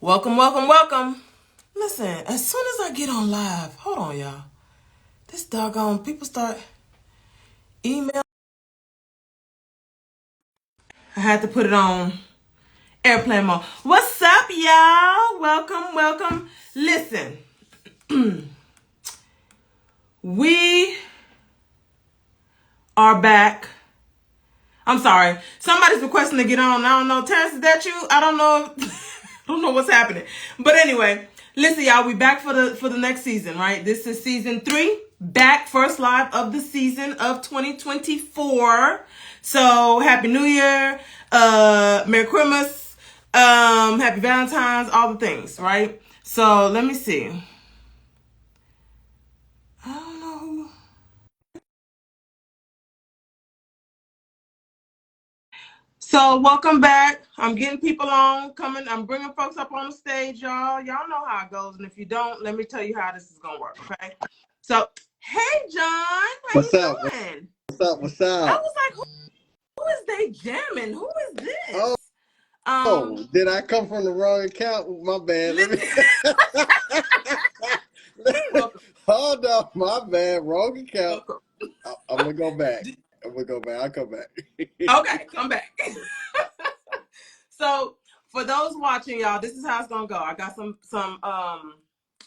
Welcome, welcome, welcome. Listen, as soon as I get on live, hold on, y'all. This doggone people start email. I had to put it on airplane mode. What's up, y'all? Welcome, welcome. Listen, we are back. I'm sorry. Somebody's requesting to get on. I don't know. Terrence, is that you? I don't know. I don't know what's happening. But anyway, listen, y'all. We back for the next season, right? This is season 3. Back first live of the season of 2024. So happy New Year, Merry Christmas, happy Valentine's, all the things, right? So let me see. I don't know who. So welcome back. I'm getting people on, coming. I'm bringing folks up on the stage, y'all. Y'all know how it goes, and if you don't, let me tell you how this is gonna work. Okay. So, hey, John, how What's you up? doing? What's up? What's I up? was like, who is they jamming? Who is Oh, this? Um, did I come from the wrong account? My bad. Let me. listen, welcome, Hold on, my bad. Wrong account. welcome. I'm gonna go back. I'm gonna go back. I'll come back. Okay, come back. So, for those watching, y'all, this is how it's gonna go. I got some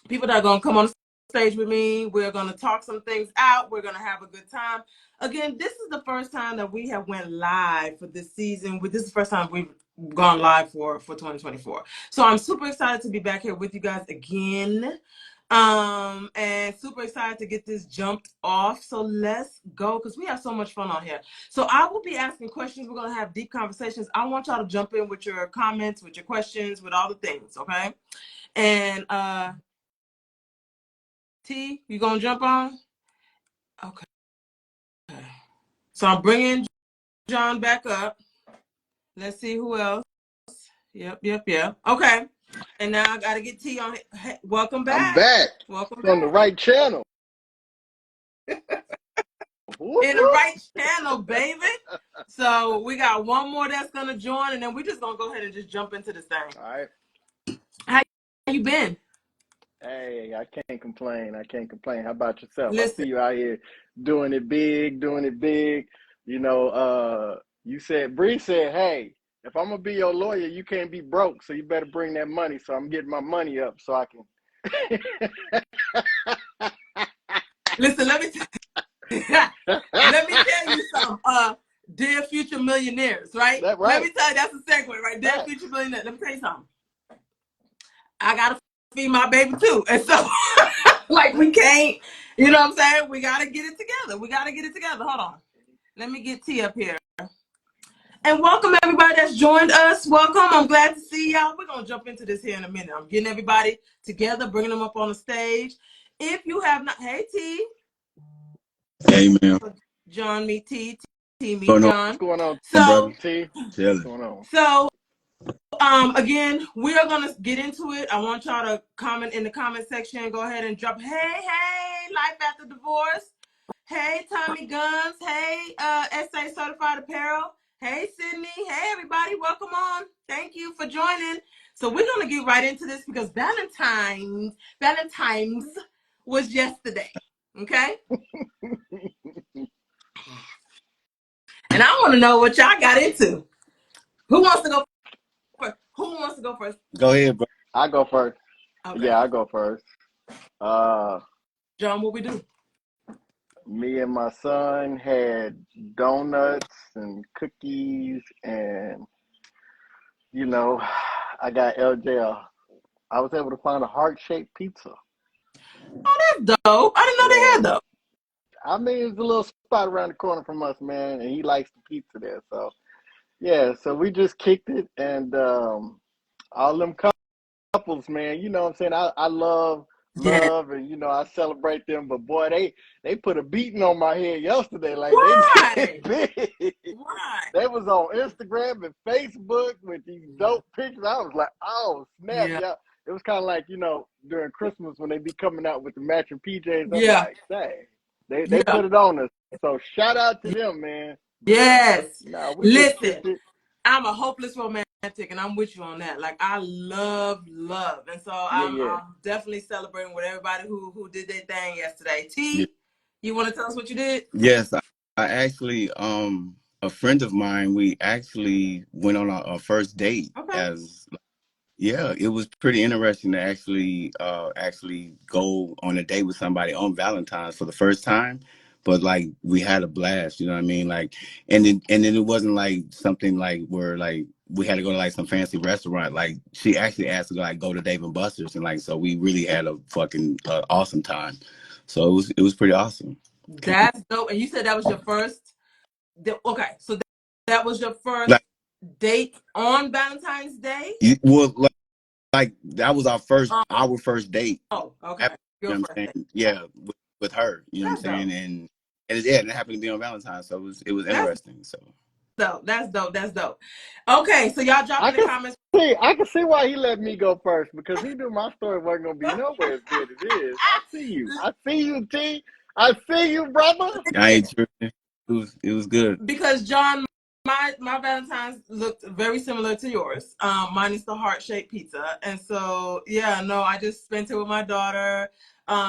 people that are gonna come on the stage with me. We're gonna talk some things out. We're gonna have a good time. Again, this is the first time that we have went live for this season. This is the first time we've gone live for 2024. So I'm super excited to be back here with you guys again. And super excited to get this jumped off. So let's go because we have so much fun on here. So I will be asking questions. We're gonna have deep conversations. I want y'all to jump in with your comments, with your questions, with all the things, okay? And T, you gonna jump on? Okay. So I'm bringing John back up. Let's see who else. Yep. Okay. And now I gotta get T on. Hey, welcome I'm back. back Welcome on the back. right channel. Whoop, In the whoop. right channel, baby. So we got one more that's gonna join, and then we're just gonna go ahead and just jump into this thing. All right. How you been? Hey, I can't complain. I can't complain. How about yourself? I see Listen, you out here doing it big, doing it big. You said, Bree said, hey, if I'm gonna be your lawyer, you can't be broke, so you better bring that money. So I'm getting my money up so I can. listen. Let me tell you something. Dear future millionaires, right? That Let right. me tell you that's a segue, right? Dear future Facts. millionaires. Let me tell you something. I gotta feed my baby too, and so like we can't. You know what I'm saying? We gotta get it together. We gotta get it together. Hold on. Let me get T up here. And welcome everybody that's joined us. Welcome. I'm glad to see y'all. We're gonna jump into this here in a minute. I'm getting everybody together, bringing them up on the stage. If you have not, hey T, Hey man, John meet T, T what's meet going What's John. going on, on, brother? So, T? What's Chilling. going on? so again, we are gonna get into it. I want y'all to comment in the comment section. Go ahead and drop. Hey, life after divorce. Hey, Tommy Guns. Hey, SA Certified Apparel. Hey, Sydney. Hey, everybody. Welcome on. Thank you for joining. So we're gonna get right into this because Valentine's was yesterday. Okay, and I want to know what y'all got into. Who wants to go first? Who wants to go first? Go ahead, bro. I go first. Okay, Yeah, I go first. Uh, John, what we do? Me and my son had donuts and cookies, and you know, I got LJ. I was able to find a heart-shaped pizza. Oh, that's dope. I didn't know they Yeah, had those. I mean, it's a little spot around the corner from us, man, and he likes the pizza there. So yeah, so we just kicked it, and all them couples, man. You know what I'm saying? I love Yeah. and I celebrate them, but boy, they put a beating on my head yesterday. Like they did Why? big. Why? They was on Instagram and Facebook with these dope pictures. I was like, oh snap, Yeah. yeah. It was kind of like during Christmas when they be coming out with the matching PJs. I'm Yeah. like, dang, they Yeah. put it on us. So shout out to them, man. But Yes. no, we just Listen, kicked it. I'm a hopeless romantic. and I'm with you on that. Like I love, and so Yeah. I'm definitely celebrating with everybody who did their thing yesterday. Yeah. T, you want to tell us what you did? Yes, I actually, a friend of mine, we actually went on our first date Okay. as, yeah, it was pretty interesting to actually go on a date with somebody on Valentine's for the first time. But like we had a blast, you know what I mean? Like, and then it wasn't like something like where like we had to go to like some fancy restaurant. Like she actually asked to like go to Dave and Buster's, and like so we really had a fucking awesome time. So it was pretty awesome. That's dope. And you said that was your first. Okay, so that was your first Like, date on Valentine's Day. well, like that was Oh, our first date. okay, Ever, you your know what I'm first date. saying? Yeah, with her. You know what I'm That's saying? dope. And it happened to be on Valentine's, so it was That's interesting. So dope. That's dope. That's dope. Okay, so y'all drop I in the can comments. I can see why he let me go first because he knew my story wasn't gonna be nowhere as good as his. I see you. I see you, T. I see you, brother. I ain't tripping. It was good. Because John, my Valentine's looked very similar to yours. Minus the heart-shaped pizza. And so yeah, no, I just spent it with my daughter.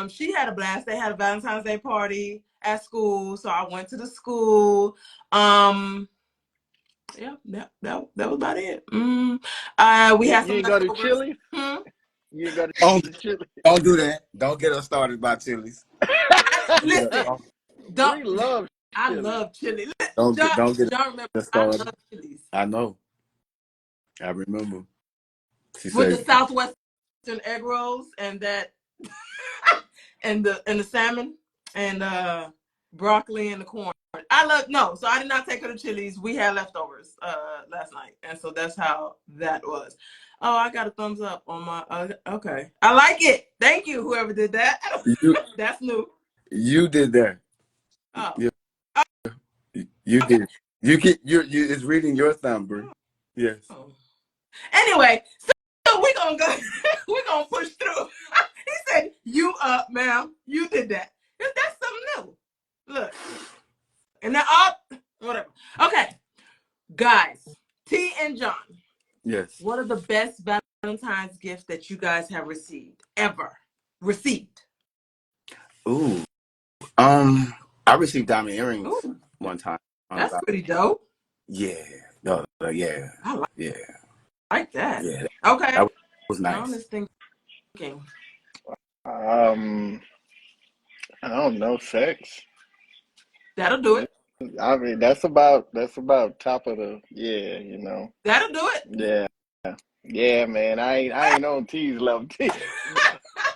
She had a blast. They had a Valentine's Day party at school, so I went to the school. Yeah, that was about it. We had You some ain't go to leftovers. Chili's? Hmm? You ain't go Don't to Chili's? don't do that. Don't get us started by Chili's. Don't get us, Listen, don't. Bree loves I Chili's. love chili. don't don't get John, remember, us I started. love chilies I know. I remember. She with the said, Southwestern egg rolls and that and the salmon and broccoli and the corn. I love no, so I did not take her to Chili's. We had leftovers last night, and so that's how that was. Oh, I got a thumbs up on my. Okay, I like it. Thank you, whoever did that. you That's new. you did that. Oh, You, you did. You it's reading your thumb, Brie. Yes. oh. Anyway, so we're gonna go. We're gonna push through. He said, "You ma'am, you did that. That's something new. Look, and now whatever. Okay, guys, T and John. Yes. What are the best Valentine's gifts that you guys have received ever? Received. Ooh. I received diamond earrings Ooh, one time. that's pretty dope. Yeah. No, yeah. I Yeah. like that. Yeah. Okay. That was Now I'm nice. just thinking. Um, I don't know, sex. That'll do it. I mean, that's about top of the yeah, you know. That'll do it. Yeah, yeah, man. I ain't on T's level. T,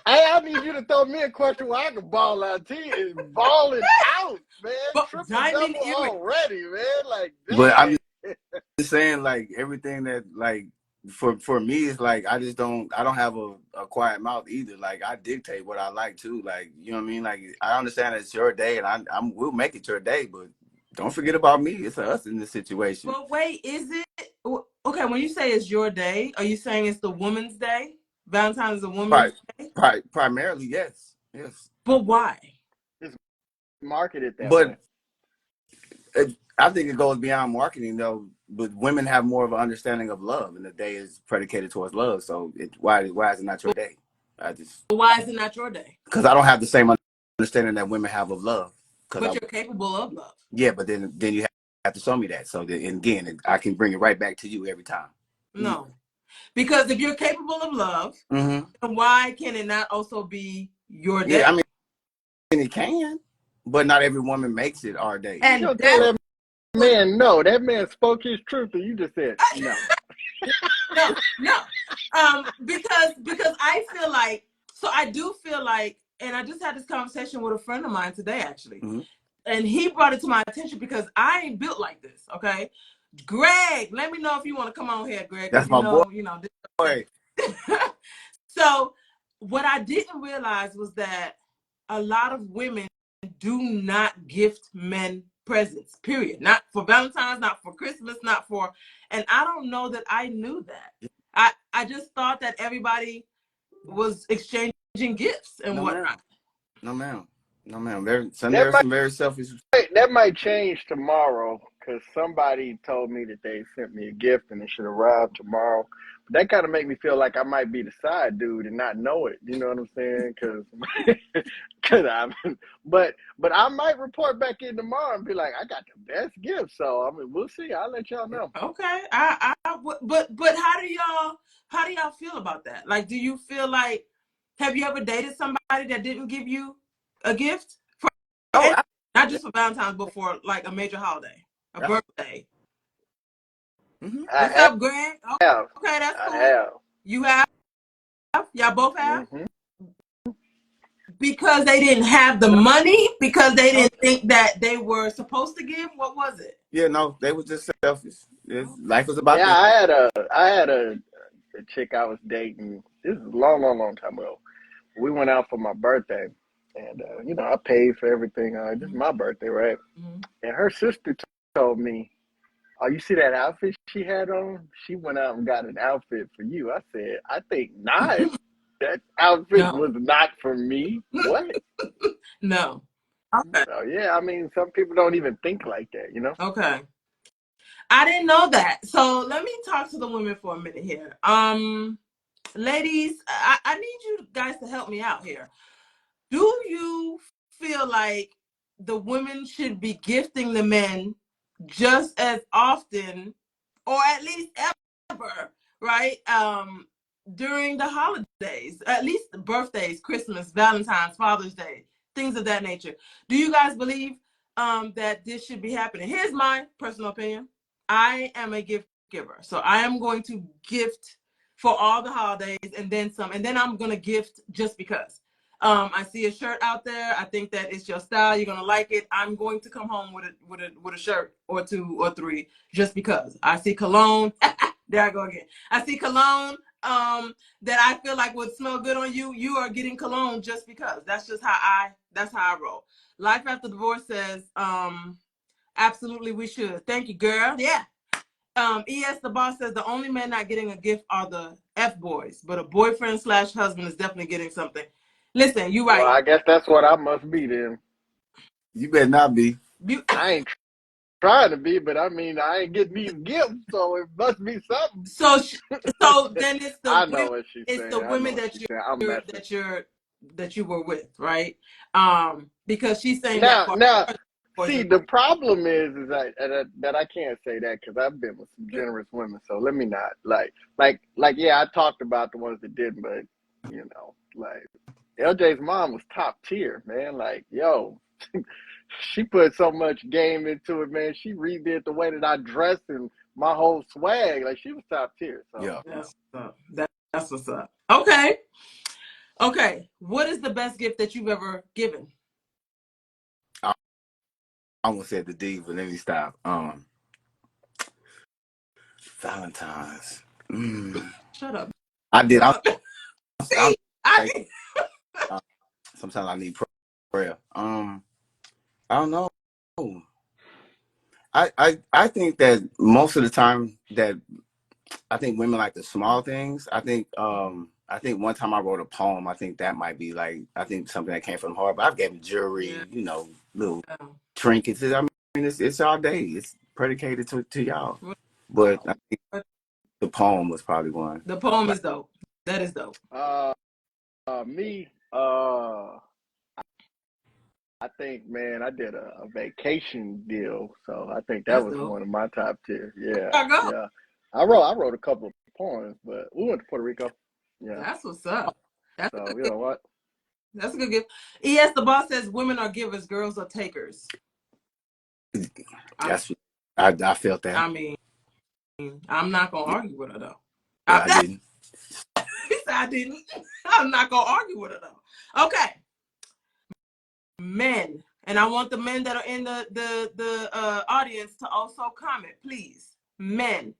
I need you to throw me a question where I can ball out. T is balling out, man. But Triple diamond double earring. already, man. Like, But I'm dang. just saying, like everything that like for me is like I don't have a quiet mouth either. Like I dictate what I like too. Like you know what I mean. Like I understand it's your day, and we'll make it your day, but don't forget about me. It's us in this situation. But wait, is it okay? When you say it's your day, are you saying it's the woman's day? Valentine's is a woman's Pri- day? primarily, yes, yes. But why? It's marketed that But way. I think it goes beyond marketing though. But women have more of an understanding of love, and the day is predicated towards love. So why is it not your day? I just But why is it not your day? because I don't have the same understanding that women have of love. Because But you're capable of love. yeah, but then you have to show me that. So then, and again, I can bring it right back to you every time. No. Because if you're capable of love, Mm-hmm. then why can it not also be your Yeah, I day? mean it can, but not every woman makes it our day. You And gonna tell that's that what man no? That man spoke his truth, and you just said no. no. Because I feel like so I do feel like, and I just had this conversation with a friend of mine today actually. Mm-hmm. And he brought it to my attention because I ain't built like this. Okay. Greg, let me know if you want to come on here, Greg, because That's my boy. so what I didn't realize was that a lot of women do not gift men presents, period. Not for Valentine's, not for Christmas, not for, and I don't know that I knew that. I just thought that everybody was exchanging gifts and No ma'am. whatnot. No ma'am. No ma'am. That There's some very selfish. that might change tomorrow because somebody told me that they sent me a gift and it should arrive tomorrow. But that kind of make me feel like I might be the side dude and not know it. You know what I'm saying? Because but I might report back in tomorrow and be like, I got the best gift. So I mean, we'll see. I'll let y'all know. Okay. But how do y'all feel about that? Like, do you feel like, have you ever dated somebody that didn't give you a gift for Oh, not just for Valentine's, but for like a major holiday, a birthday? mm-hmm. What's up, Grant? Have. Okay, that's I cool. have. You have? Y'all both have? Mm-hmm. Because they didn't have the money? Because they didn't think that they were supposed to give? What was it? Yeah, no, they were just selfish. Life was about Yeah, them. I had a chick I was dating. This is a long, long, long time ago. We went out for my birthday, and you know, I paid for everything. This is my birthday, right? Mm-hmm. And her sister told me, "Oh, you see that outfit she had on? She went out and got an outfit for you." I said, "I think not. That outfit No. was not for me. What?" No. Okay. So yeah, I mean, some people don't even think like that, you know. Okay. I didn't know that. So let me talk to the women for a minute here. Ladies, I need you guys to help me out here. Do you feel like the women should be gifting the men just as often, or at least ever, right? During the holidays, at least the birthdays, Christmas, Valentine's, Father's Day, things of that nature. Do you guys believe that this should be happening? Here's my personal opinion. I am a gift giver, so I am going to gift for all the holidays and then some, and then I'm going to gift just because. I see a shirt out there. I think that it's your style. You're gonna like it. I'm going to come home with a shirt or two or three just because. I see cologne. There I go again. I see cologne that I feel like would smell good on you. You are getting cologne just because. That's how I roll. Life After Divorce says, absolutely we should. Thank you, girl. Yeah. ES the boss says the only men not getting a gift are the F boys, but a boyfriend / husband is definitely getting something. Listen, you Well, right. I guess that's what I must be then. You better not be. I ain't trying to be, but I mean, I ain't getting these gifts, so it must be something. So so then I know what she's it's the saying. I know women what that she's saying. I'm messing. you were with, right? Because she's saying that Now, for now, her boys see, the problem is that I can't say that because I've been with some generous women. So let me not like. Yeah, I talked about the ones that didn't, but you know, like LJ's mom was top tier, man. Like, yo, she put so much game into it, man. She redid the way that I dress and my whole swag. Like, she was top tier. So, Yeah. you know. that's what's up. That's what's up. Okay. Okay. What is the best gift that you've ever given? I almost said the D, but let me stop. Valentine's. Shut up. I did. Shut up. I'm See, like, sometimes I need prayer. I don't know. I think that most of the time that I think women like the small things. I think one time I wrote a poem. I think that might be like I think something that came from the heart. But I've given yeah. jewelry, you know, little trinkets. I mean, it's all day. It's predicated to y'all. But I think the poem was probably one. The poem Like, is dope. That is dope. Me, I think, man, I did a vacation deal, so I think that That's was dope. one of my top tier. Yeah, There I go. yeah. I wrote a couple of poems, but we went to Puerto Rico. Yeah. That's what's up. That's a So good you gift. know what? That's a good gift. ES the boss says women are givers, girls are takers. that's I felt that. I mean, I'm not gonna argue with her though. Yeah, I didn't. I didn't. I'm not gonna argue with her though. Okay, men, and I want the men that are in the audience to also comment, please. Men,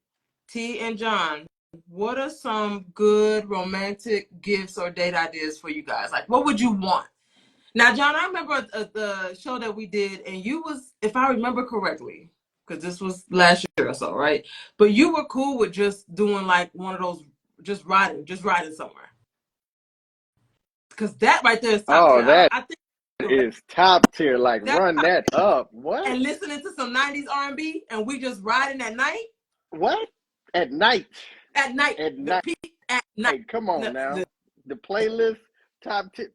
T and John, what are some good romantic gifts or date ideas for you guys? Like, what would you want? Now, John, I remember the show that we did, and you was, if I remember correctly, because this was last year or so, right? But you were cool with just doing like one of those, just riding somewhere. Because that right there is top Oh, tier. that I think. is top tier. Like, That's run top. that up. What? And listening to some 90s R&B, and we just riding at night. What? At night. At night. At The night. peak at night. Come on The, now. The playlist top tier.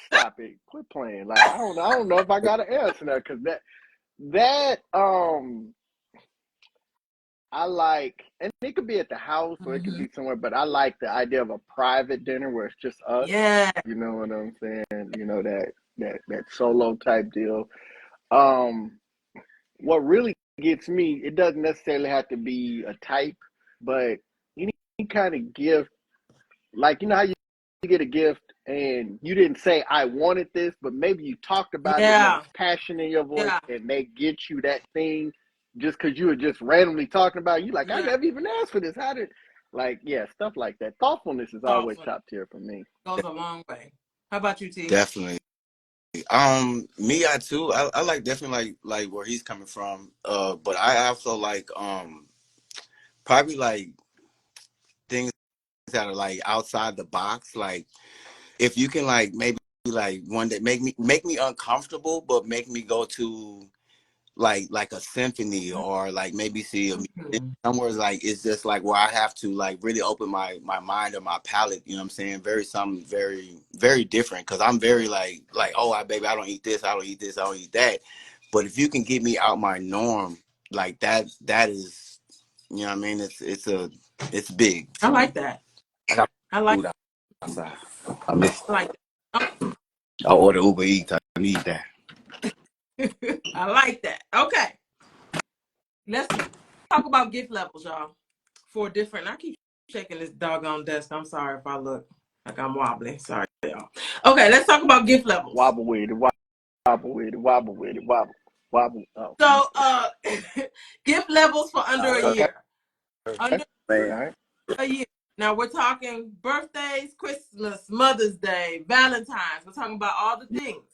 Stop it. Quit playing. Like, I don't know if I got an answer now, because that I like, and it could be at the house or it could be somewhere, but I like the idea of a private dinner where it's just us. yeah. You know what I'm saying? You know, that solo type deal. What really gets me, it doesn't necessarily have to be a type, but any kind of gift, like, you know how you get a gift and you didn't say I wanted this, but maybe you talked about it and there Yeah. was passion in your voice, Yeah. and they get you that thing just because you were just randomly talking about it. You like, I Yeah. never even asked for this. How did, like, yeah, stuff like that. Thoughtfulness is always Thoughtful. top tier for me. Goes a long way. How about you, T? Definitely. Me, I too. I like definitely like where he's coming from. But I also like probably like things that are like outside the box. Like if you can like maybe like one that make me uncomfortable, but make me go to like a symphony or like maybe see a music somewhere. Like it's just like where I have to like really open my mind or my palate, you know what I'm saying? Something very different, because I'm very like oh baby, I don't eat this, I don't eat this, I don't eat that. But if you can get me out my norm, like that is, you know what I mean, it's big I for me. like that. I got I like food outside. I miss, I like that. I'll order Uber Eats. I need that. I like that. Okay. Let's talk about gift levels, y'all. For different, I keep shaking this doggone desk. I'm sorry if I look like I'm wobbly. Sorry, y'all. Okay, let's talk about gift levels. Wobble with it, wobble with it, wobble with it, wobble. Oh, So, gift levels for under a okay, year. Under all right. a year. Now we're talking birthdays, Christmas, Mother's Day, Valentine's. We're talking about all the things.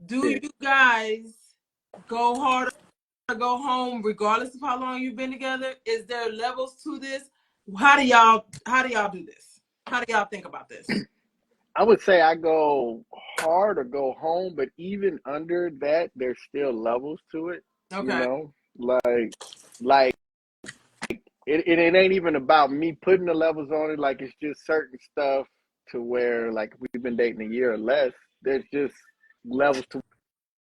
Do Yeah. you guys go hard or go home regardless of how long you've been together? Is there levels to this? How do y'all do this? How do y'all think about this? I would say I go hard or go home, but even under that, there's still levels to it. You Okay. know, like it ain't even about me putting the levels on it. Like, it's just certain stuff to where, like, if we've been dating a year or less, there's just levels to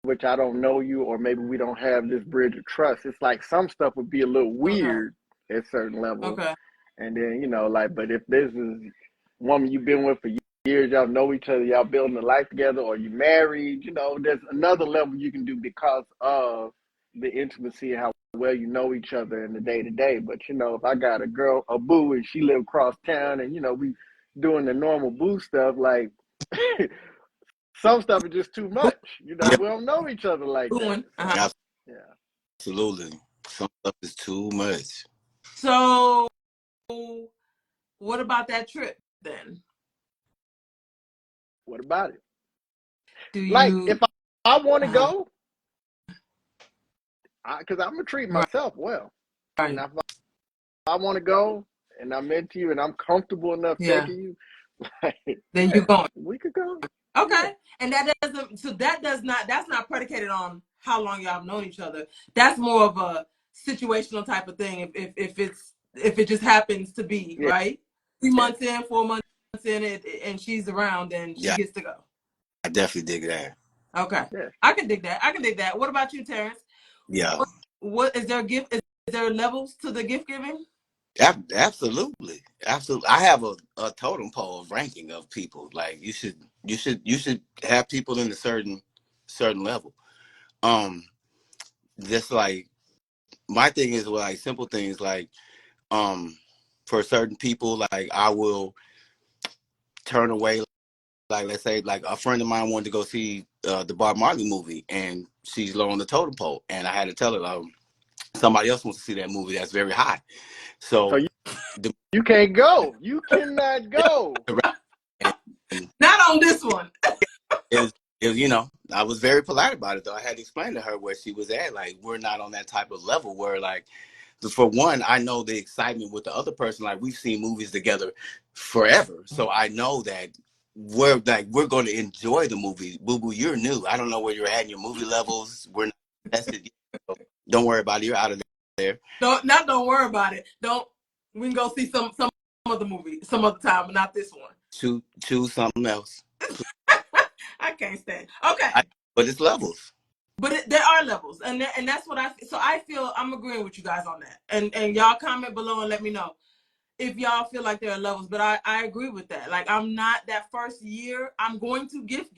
which I don't know you, or maybe we don't have this bridge of trust. It's like some stuff would be a little Okay. weird at certain levels. Okay. And then, you know, like, but if this is woman you've been with for years, y'all know each other, y'all building a life together, or you married, you know, there's another level you can do because of the intimacy and how well you know each other in the day to day. But, you know, if I got a boo, and she live across town, and, you know, we doing the normal boo stuff, like, some stuff is just too much. You know, Yeah, we don't know each other like that. Booing. So, yeah. absolutely. Some stuff is too much. So what about that trip then? What about it? Do Like, you if I want to uh go, because I'm going to treat right, myself well. right. Now, if I want to go and I'm into you and I'm comfortable enough Yeah. taking you, like, Then you yeah, going. we could go. Yeah. Okay. And that's not predicated on how long y'all have known each other. That's more of a situational type of thing. If it just happens to be, Yeah. right? 3 months in, 4 months in it, and she's around, then she Yeah, gets to go. I definitely dig that. Okay. Yeah. I can dig that. I can dig that. What about you, Terrence? Yeah, What is there a gift? Is there levels to the gift giving? absolutely, absolutely. I have a totem pole of ranking of people. Like you should have people in a certain level. Um, just like my thing is with like simple things like um for certain people, like I will turn away. Like let's say like a friend of mine wanted to go see the Bob Marley movie, and she's low on the totem pole, and I had to tell her somebody else wants to see that movie that's very high. So So the you can't go. You cannot go. and Not on this one. it was, you know, I was very polite about it though. I had to explain to her where she was at. Like we're not on that type of level where like for one, I know the excitement with the other person. Like we've seen movies together forever, so I know that we're going to enjoy the movie. Boo Boo, you're new. I don't know where you're at in your movie levels. We're not tested yet. So don't worry about it. You're out of there. Don't worry about it. Don't. We can go see some other movie some other time, but not this one. Choose something else. I can't stand. Okay. But it's levels. But there are levels, and that's what I feel I'm agreeing with you guys on that, and y'all comment below and let me know if y'all feel like there are levels. But I agree with that. Like, I'm not that first year. I'm going to give.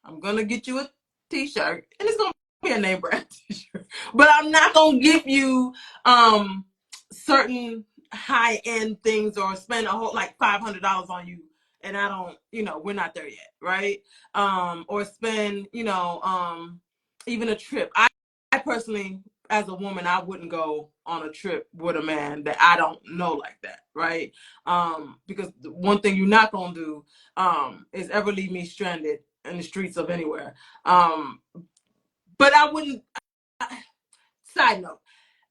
I'm gonna get you a T-shirt, and it's gonna be a name brand T-shirt. But I'm not gonna give you certain high end things or spend a whole like $500 on you, and I don't. We're not there yet, right? Or spend even a trip. I personally, as a woman, I wouldn't go on a trip with a man that I don't know like that, right? Because the one thing you're not gonna do is ever leave me stranded in the streets of anywhere. But I wouldn't. Side note,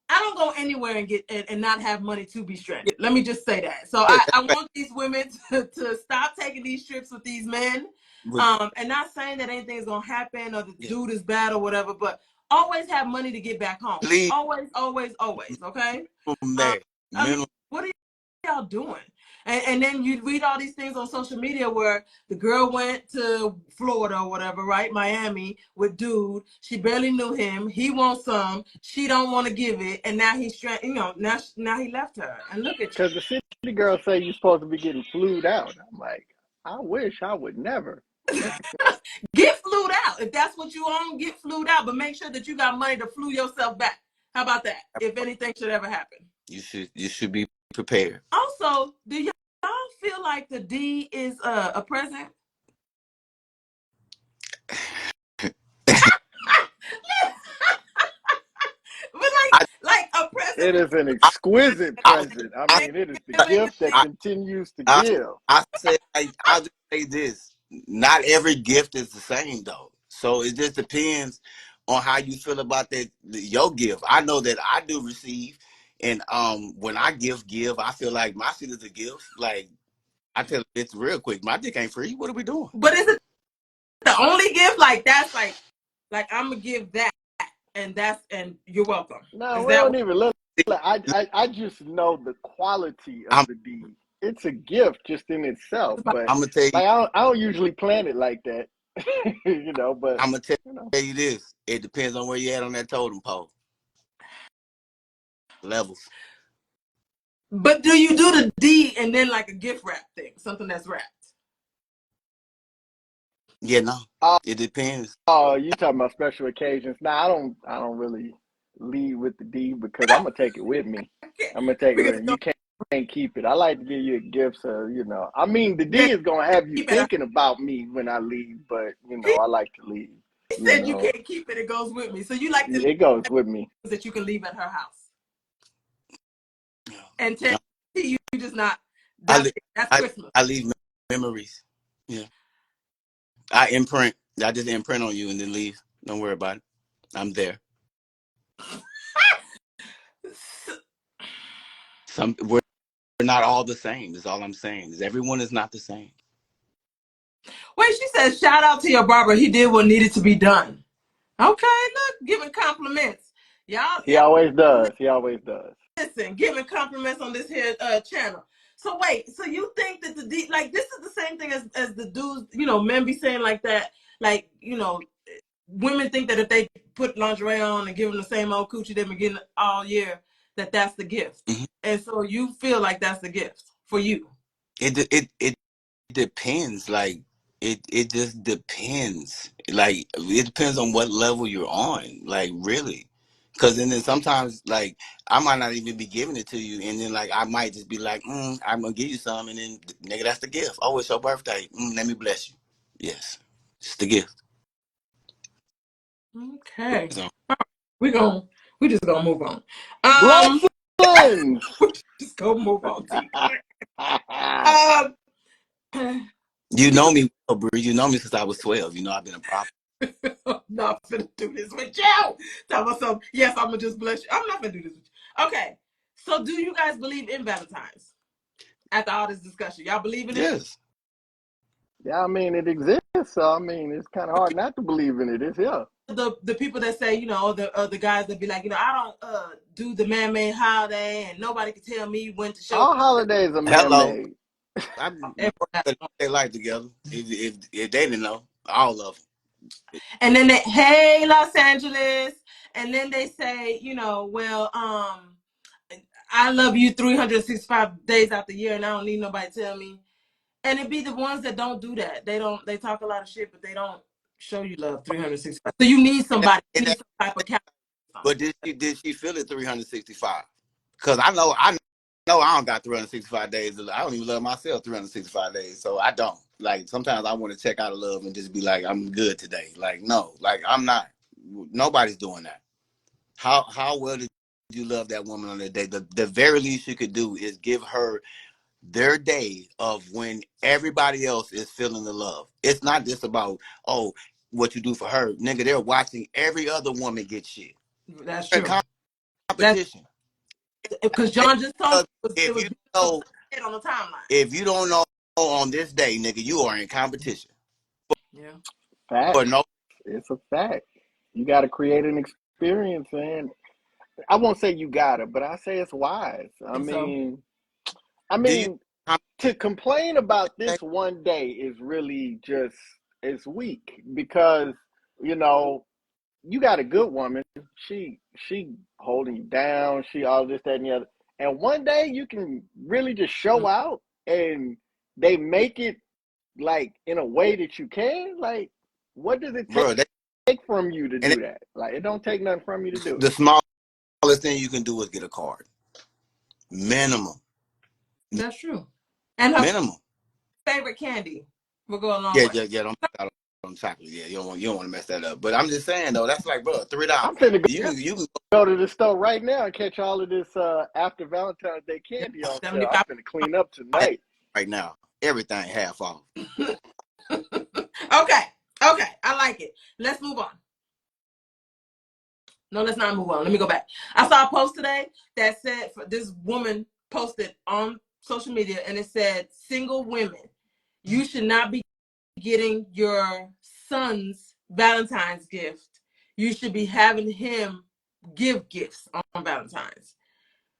I don't go anywhere and get and not have money to be stranded. Let me just say that. So I want these women to stop taking these trips with these men. And not saying that anything is gonna happen or the dude is bad or whatever, but always have money to get back home. Please. Always, always, always. Okay. There. I mean, what are y'all doing? And then you read all these things on social media where the girl went to Florida or whatever, right? Miami with dude. She barely knew him. He wants some. She don't want to give it, and now he's now he left her. And look at you. Because the city girls say you're supposed to be getting flued out. I'm like, I wish I would never. Get flued out. If that's what you own, get flued out. But make sure that you got money to flew yourself back. How about that? If anything should ever happen, you should be prepared. Also, do y'all feel like the D is a present? But like a present. It is an exquisite present. I mean, it is the gift that continues to give. I'll just say this. Not every gift is the same, though. So it just depends on how you feel about your gift. I know that I do receive, and when I give, I feel like my shit is a gift. Like, I tell it's real quick. My dick ain't free. What are we doing? But is it the only gift? Like, that's like I'm gonna give that, and you're welcome. No, we don't even look. I just know the quality of the deed. It's a gift just in itself. But I'm gonna tell you, I don't usually plan it like that. But I'm gonna tell you this. It depends on where you're at on that totem pole. Levels. But do you do the D and then like a gift wrap thing, something that's wrapped? Yeah, no. It depends. Oh, you talking about special occasions? Nah, I don't really lead with the D because I'm gonna take it with me. I'm gonna take it with me. You can't keep it. I like to give you a gift, so I mean, the D is gonna have you thinking about me when I leave, but I like to leave. He said you can't keep it. It goes with me. So you like to it goes with me that you can leave at her house. And tell you just not. That's Christmas. I leave memories. Yeah. I just imprint on you and then leave. Don't worry about it. I'm there. We're not all the same. Is all I'm saying. Everyone is not the same. Wait, she says, shout out to your barber. He did what needed to be done. Okay, look, giving compliments. He always does. He always does. Listen, giving compliments on this here channel. So wait, so you think that this is the same thing as the dudes, men be saying like that, like, women think that if they put lingerie on and give them the same old coochie they've been getting all year, that's the gift. Mm-hmm. And so you feel like that's the gift for you. It depends. Like, it just depends. Like, it depends on what level you're on. Like, really. Because then sometimes, like, I might not even be giving it to you. And then, like, I might just be like, I'm going to give you some. And then, nigga, that's the gift. Oh, it's your birthday. Let me bless you. Yes. It's the gift. Okay. We just going to move on. Blessings! We just going to move on. You know me, bro. You know me since I was 12. You know I've been a prophet. I'm not finna do this with you. Tell myself, yes, I'm gonna just bless you. I'm not gonna do this with you. Okay. So do you guys believe in Valentine's? After all this discussion, y'all believe in it? Yes. Yeah, I mean it exists. So I mean it's kind of hard not to believe in it. It's here. The people that say, the guys that be like, I don't do the man-made holiday, and nobody can tell me when to show All holidays are Hello. man-made. I every. put their life together. If they didn't know, all of them. And then hey, Los Angeles, and then they say, I love you 365 days out the year, and I don't need nobody to tell me. And it be the ones that don't do that. They talk a lot of shit, but they don't show you love 365. So you need And that, somebody, you and need that, some type of calendar. but did she feel it 365? Because I know I don't got 365 days. I don't even love myself 365 days. So I don't. Like sometimes I want to check out of love and just be like, I'm good today. Like, no, like I'm not. Nobody's doing that. How well did you love that woman on that day? The very least you could do is give her their day of when everybody else is feeling the love. It's not just about, oh, what you do for her. Nigga, they're watching every other woman get shit. That's A true. That's competition. because John just told you it If was you know, on the timeline. if you don't know on this day, nigga, you are in competition. Yeah, For Facts. no, It's a fact. You got to create an experience, man. I won't say you gotta, but I say it's wise. I think so. I do you? mean, to complain about this one day is really just it's weak because you know you got a good woman. She holding you down. She all this that and the other. And one day you can really just show out, and they make it like in a way that you can. Like, what does it Bro, take from you to and do that? Like, it don't take nothing from you to do it. the smallest thing you can do is get a card. Minimum. That's true. And her Minimum. favorite candy will go a long Yeah, way. yeah, yeah. Don't mess out on chocolate. Yeah, you don't want to mess that up. But I'm just saying though, that's like, bro, $3. I'm finna You can go to the store right now and catch all of this after Valentine's Day candy on sale. I'm 75. finna clean up go tonight. right now. Everything half off. Okay. Okay. I like it. Let's move on. No, let's not move on. Let me go back. I saw a post today that said this woman posted on social media, and it said, single women, you should not be getting your son's Valentine's gift. You should be having him give gifts on Valentine's.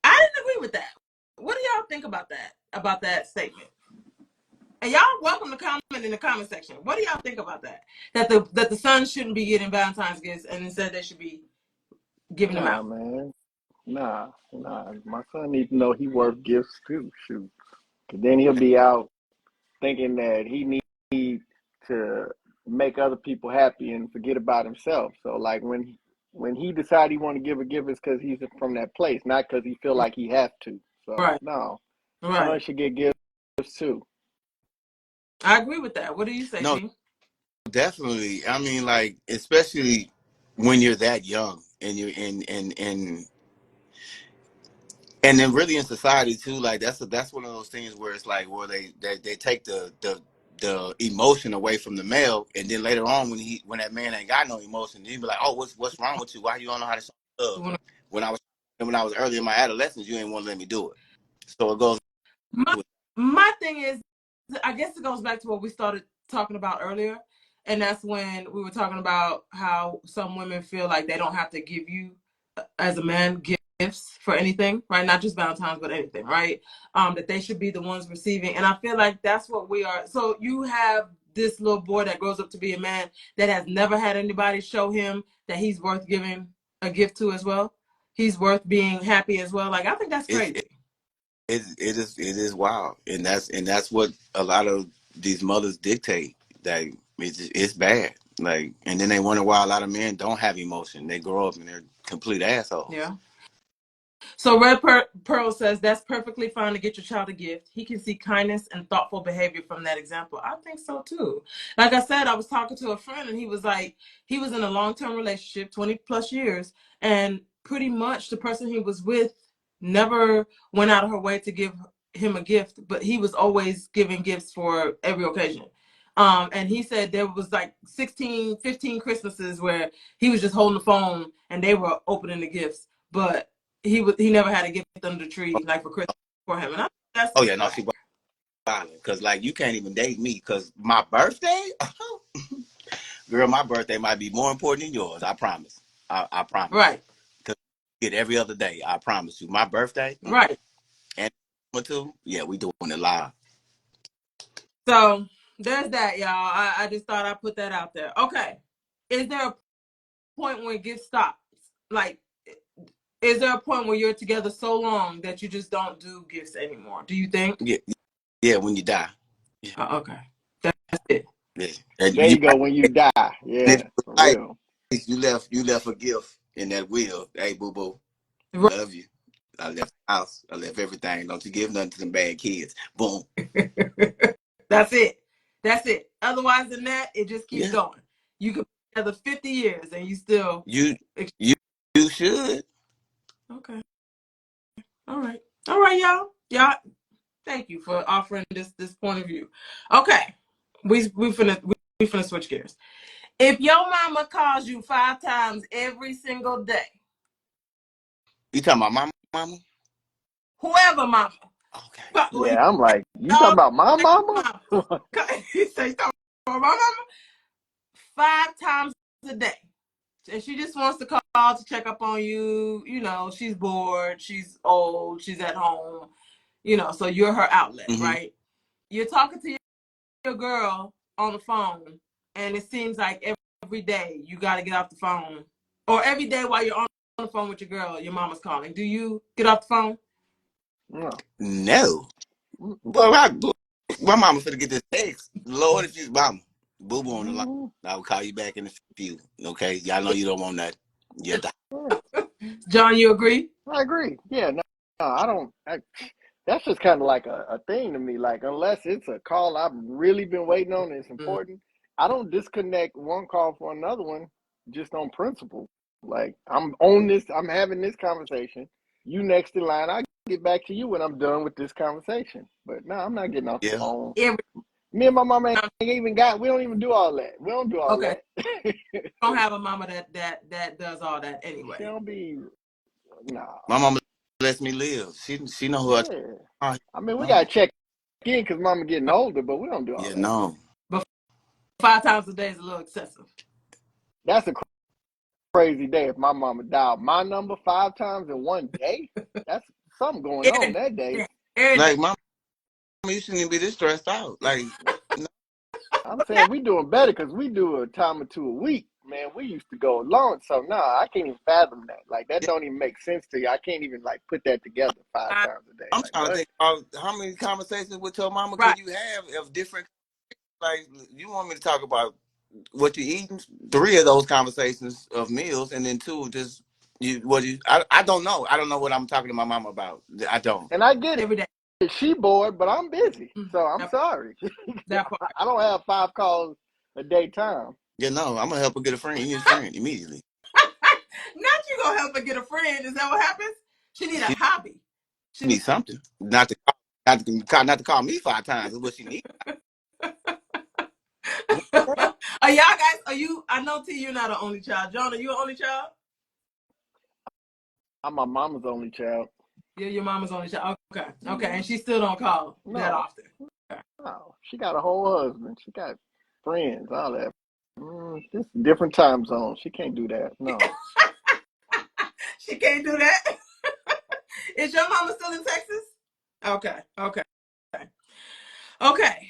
I didn't agree with that. What do y'all think about that? About that statement? And y'all welcome to comment in the comment section. What do y'all think about that? That the sons shouldn't be getting Valentine's gifts, and instead they should be giving them Nah, out. man. Nah. My son needs to know he worth gifts too. Shoot. 'Cause then he'll be out thinking that he needs to make other people happy and forget about himself. So like when he decide he want to give a gift, it's because he's from that place, not because he feel like he have to. So Right. no, son Right. should get gifts too. I agree with that. What do you say, No, T? definitely. I mean, like, especially when you're that young and you're and then really in society too, like that's one of those things where it's like where they take the emotion away from the male, and then later on when that man ain't got no emotion, he be like, oh, what's wrong with you? Why you don't know how to show love? When I was early in my adolescence, you ain't want to let me do it. So it goes. My thing is, I guess it goes back to what we started talking about earlier. And that's when we were talking about how some women feel like they don't have to give you, as a man, gifts for anything, right? Not just Valentine's, but anything, right? That they should be the ones receiving. And I feel like that's what we are. So you have this little boy that grows up to be a man that has never had anybody show him that he's worth giving a gift to as well. He's worth being happy as well. Like, I think that's It's crazy. it is wild, and that's what a lot of these mothers dictate. That it's bad. Like, and then they wonder why a lot of men don't have emotion. They grow up and they're complete assholes. Yeah. So Red Pearl says that's perfectly fine to get your child a gift. He can see kindness and thoughtful behavior from that example. I think so too. Like I said, I was talking to a friend and he was like, he was in a long-term relationship, 20 plus years, and pretty much the person he was with never went out of her way to give him a gift, but he was always giving gifts for every occasion. And he said there was like 16, 15 Christmases where he was just holding the phone and they were opening the gifts. But he never had a gift under the tree like for Christmas for him, and I think that's Oh yeah, no, whack. violent because like you can't even date me because my birthday, girl, my birthday might be more important than yours. I promise. I promise. Right. Cause get every other day. I promise you. My birthday, Right. and number two, yeah, we doing it live. So there's that, y'all. I just thought I'd put that out there. Okay. Is there a point when gift stops? Like, is there a point where you're together so long that you just don't do gifts anymore? Do you think? Yeah, yeah. When you die, yeah, Okay. That's it. yeah. And There you you go. When you die, if yeah, you for like, real. you left a gift in that will. Hey, boo boo, Right. love you. I left the house. I left everything. Don't you give nothing to them bad kids. Boom. That's it. That's it. Otherwise than that, it just keeps Yeah. going. You could be together 50 years and you still. You you you should. Okay. All right. All right, y'all. Y'all, thank you for offering this point of view. Okay. We finna switch gears. If your mama calls you 5 times every single day, You talking about mama? whoever mama, Okay. Yeah, I'm like, you talking dog, about my mama? mama, he say talking about my mama 5 times a day, and she just wants to call to check up on you. You know, she's bored, she's old, she's at home. You know, so you're her outlet, Mm-hmm. right? You're talking to your girl on the phone, and it seems like every day you got to get off the phone, or every day while you're on the phone with your girl, your mama's calling. Do you get off the phone? No. No. Mm-mm. Well, my mama finna get this text. Lord, if you mama, boo boo on the line. I will call you back in a few. Okay, y'all know you don't want that. Yeah. Yeah, John, you agree? I agree. Yeah, no, no I don't. That's just kind of like a thing to me. Like, unless it's a call I've really been waiting on, and it's Mm. important. I don't disconnect one call for another one just on principle. Like, I'm on this. I'm having this conversation. You next in line. I get back to you when I'm done with this conversation. But no, I'm not getting off the Yeah. phone. Every Me and my mom ain't time. even got. We don't even do all that. We don't do all Okay, that. don't have a mama that does all that She anyway. don't be. Nah. My mama lets me live. She know who Yeah. I I mean, we no. gotta check in because mama getting older, but we don't do all Yeah, that. no. But 5 times a day is a little excessive. That's a crazy day if my mama dialed my number 5 times in one day. That's something going on Every that day. day. Every day. Like mama, you shouldn't even be this stressed out. Like, no. I'm saying we doing better because we do a time or two a week. Man, we used to go long, so nah, I can't even fathom that. Like that Yeah, don't even make sense to you. I can't even like put that together five I, times a day. I'm Like trying to what? think about how many conversations with your mama can right. you have of different. Like, you want me to talk about what you eating? 3 of those conversations of meals, and then 2 just you. What you? I don't know. I don't know what I'm talking to my mama about. I don't. And I get Every day. it. She bored, but I'm busy, Mm, so I'm That, sorry. that part. I don't have 5 calls a day time. Yeah, no. I'm gonna help her get a friend. You need a friend immediately. Not you gonna help her get a friend. Is that what happens? She need a She hobby. She need. needs something. Not to call me 5 times. Is what she needs. Are y'all guys? Are you? I know T, you're not an only child. John, are you an only child? I'm my mama's only child. Yeah, your mama's only child. Okay, okay, and she still don't call that No, often. Okay. no, she got a whole husband. She got friends, all that. This different time zone. She can't do that. No. She can't do that. Is your mama still in Texas? Okay, okay, okay.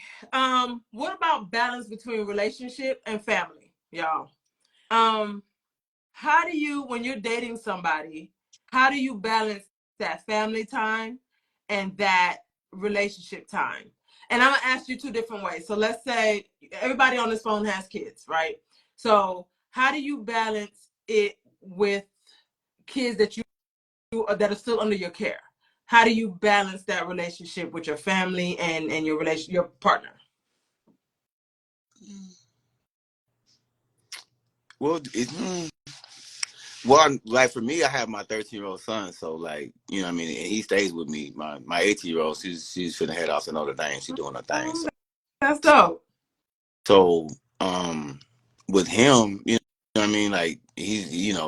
What about balance between relationship and family, y'all? Um, how do you, when you're dating somebody, how do you balance that family time and that relationship time? And I'm gonna ask you 2 different ways. So let's say everybody on this phone has kids, right? So how do you balance it with kids that are still under your care? How do you balance that relationship with your family and your partner? Well, well, like for me, I have my 13-year-old son, so like you know, what I mean, and he stays with me. My 18-year-old, she's finna head off to Notre Dame. She's doing her thing. Oh, that's dope. So, um, with him, you know what I mean, like he's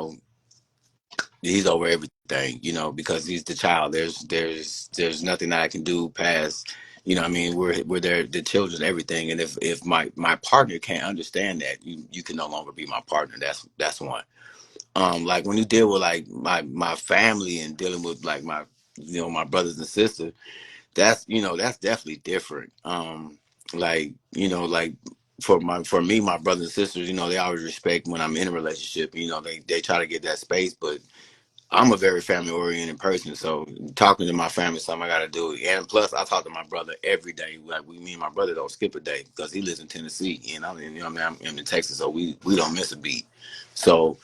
over everything, you know, because he's the child. There's nothing that I can do past You know what I mean? We're the children, everything. And if my partner can't understand that, you can no longer be my partner. That's one. Like when you deal with like my family and dealing with like my my brothers and sisters, that's definitely different. Like like for me, my brothers and sisters, they always respect when I'm in a relationship. They try to get that space, but I'm a very family oriented person, so talking to my family is something I got to do. And plus, I talk to my brother every day. Like me and my brother don't skip a day because he lives in Tennessee, and I'm in Texas, so we don't miss a beat. So,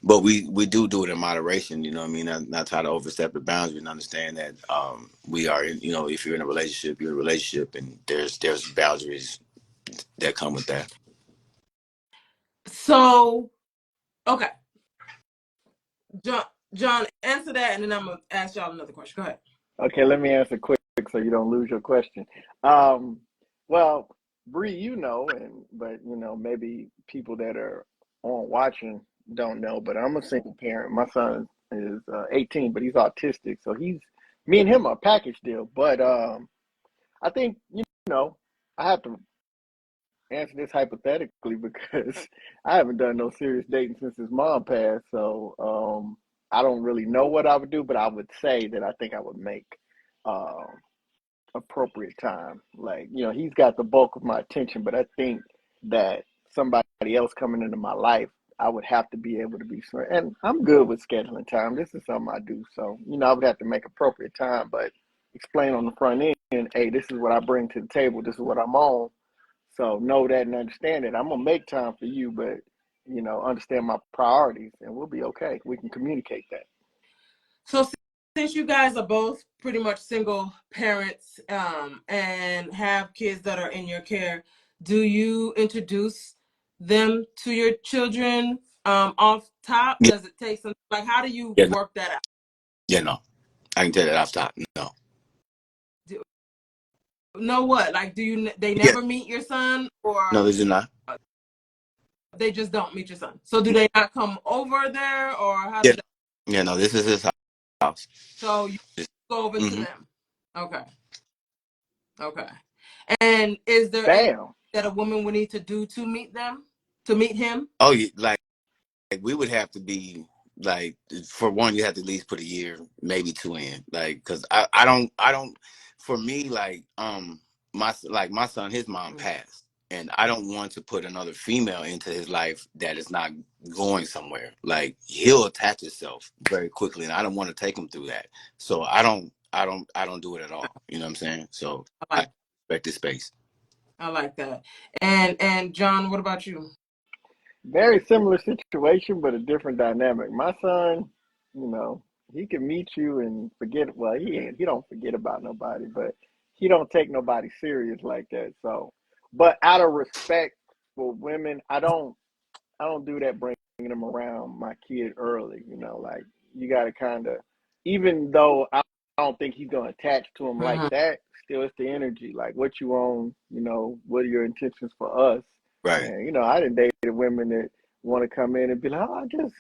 but we do it in moderation. You know what I mean? Not try to overstep the boundary and understand that we are in. If you're in a relationship, you're in a relationship, and there's boundaries that come with that. So, okay, John, John, answer that, and then I'm gonna ask y'all another question. Go ahead. Okay, let me answer quick so you don't lose your question. Um, well, Bree, but maybe people that are on watching don't know, but I'm a single parent. My son is 18, but he's autistic, so me and him are a package deal. But I think I have to answer this hypothetically because I haven't done no serious dating since his mom passed. So I don't really know what I would do, but I would say that I think I would make um, appropriate time. Like, he's got the bulk of my attention, but I think that somebody else coming into my life, I would have to be able to be certain. And I'm good with scheduling time. This is something I do. So, I would have to make appropriate time, but explain on the front end, hey, this is what I bring to the table. This is what I'm on. So know that and understand it. I'm gonna make time for you, but understand my priorities, and we'll be okay. We can communicate that. So, since you guys are both pretty much single parents and have kids that are in your care, do you introduce them to your children off top? Yeah, Does it take some, like, how do you yeah, no, work that out? yeah, no. I can tell that off top. No. Do, know what? Like, they Yeah, never meet your son, no, or this is not. they just don't meet your son? So do they not come over there, or how Yeah, does that? yeah, no, this is his house. So you go over to Mm-hmm. them. Okay. Okay. And is there anything Damn. that a woman would need to do to meet them, to meet him? Oh, yeah, like we would have to be like, for one, you have to at least put a year, maybe two in, like, because I don't for me, like my son, his mom Mm. passed, and I don't want to put another female into his life that is not going somewhere. Like, he'll attach himself very quickly, and I don't want to take him through that. So I don't do it at all. You know what I'm saying? So I I like respect the space. I like that. And John, what about you? Very similar situation, but a different dynamic. My son, you know, he can meet you and forget. Well, he don't forget about nobody, but he don't take nobody serious like that. So, but out of respect for women, I don't do that, bringing them around my kid early. Like, you got to kind of, even though I don't think he's going to attach to him like Mm-hmm. that, still it's the energy. Like, what you own, what are your intentions for us? Right. And, I didn't date women that want to come in and be like, oh, I just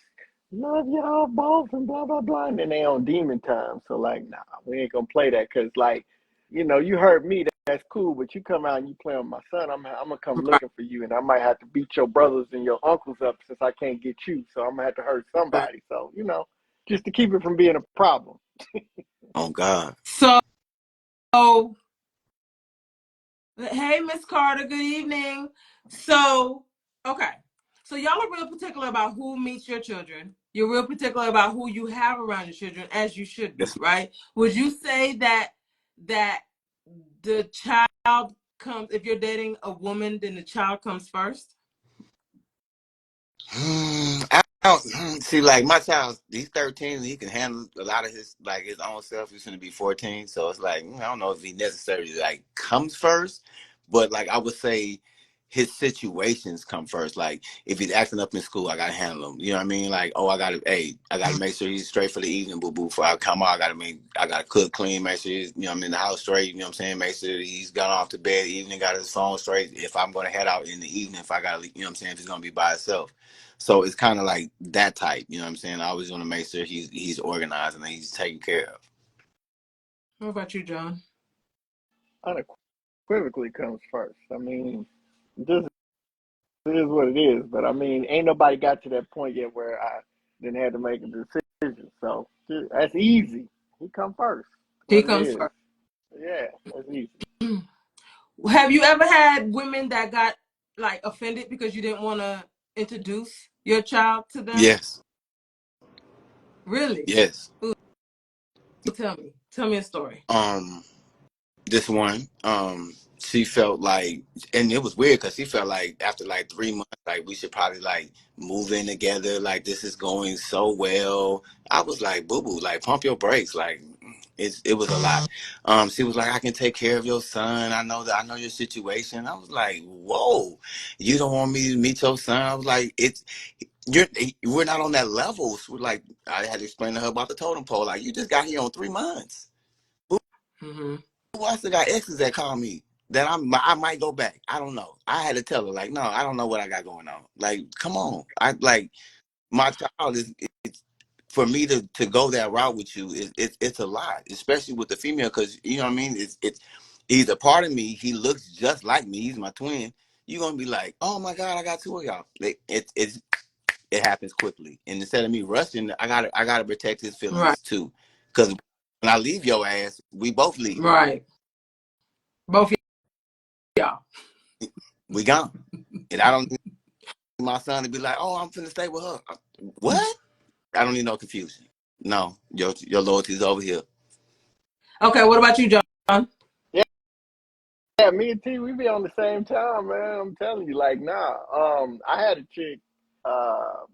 love y'all both and blah, blah, blah. And then they on demon time. So, like, nah, we ain't going to play that because, like, you heard me. That's cool, but you come out and you play with my son. I'm gonna come Right. looking for you, and I might have to beat your brothers and your uncles up since I can't get you. So I'm gonna have to hurt somebody. So just to keep it from being a problem. Oh God. So, hey, Miss Carter, good evening. So, okay. So y'all are real particular about who meets your children. You're real particular about who you have around your children, as you should be, Yes. right? Would you say that the child comes, if you're dating a woman, then the child comes first? I don't see, like, my child. He's 13. And he can handle a lot of his own self. He's gonna be 14, so it's like, I don't know if he necessarily like comes first, but like I would say his situations come first. Like, if he's acting up in school, I gotta handle him. You know what I mean? Like, oh, I gotta make sure he's straight for the evening, boo boo. Before I come out, I gotta cook, clean, make sure he's, I'm in the house straight. You know what I'm saying? Make sure he's gone off to bed, evening, got his phone straight. If I'm gonna head out in the evening, if I gotta, what I'm saying, if he's gonna be by himself. So it's kind of like that type, you know what I'm saying? I always want to make sure he's organized and he's taken care of. What about you, John? unequivocally comes first. I mean, this is what it is. But I mean, ain't nobody got to that point yet where I didn't have to make a decision. So that's easy. He come first. He What it comes is. first. Yeah, that's easy. Have you ever had women that got like offended because you didn't want to introduce your child to them? Yes. Really? Yes. Ooh, tell me. Tell me a story. This one, she felt like, and it was weird because she felt like after like 3 months, like we should probably like move in together. Like this is going so well. I was like, boo boo, like pump your brakes. Like it was a lot. She was like, I can take care of your son. I know your situation. I was like, whoa, you don't want me to meet your son? I was like, we're not on that level. So like I had to explain to her about the totem pole. Like you just got here on 3 months. Mm-hmm. I still got exes that call me that I might go back. I don't know. I had to tell her like, no, I don't know what I got going on. Like, come on. I like my child is it's, for me to go that route with you it's a lot, especially with the female because you know what I mean. It's he's a part of me. He looks just like me. He's my twin. You're gonna be like, oh my god, I got two of y'all. It happens quickly, and instead of me rushing, I gotta protect his Right. feelings too, because when I leave your ass, we both leave. Right. Both of y'all. We gone. And I don't need my son to be like, oh, I'm finna stay with her. What? I don't need no confusion. No, your loyalty's over here. Okay, what about you, John? Yeah, yeah. Me and T, we be on the same time, man. I'm telling you, like, nah. I had a chick. Uh,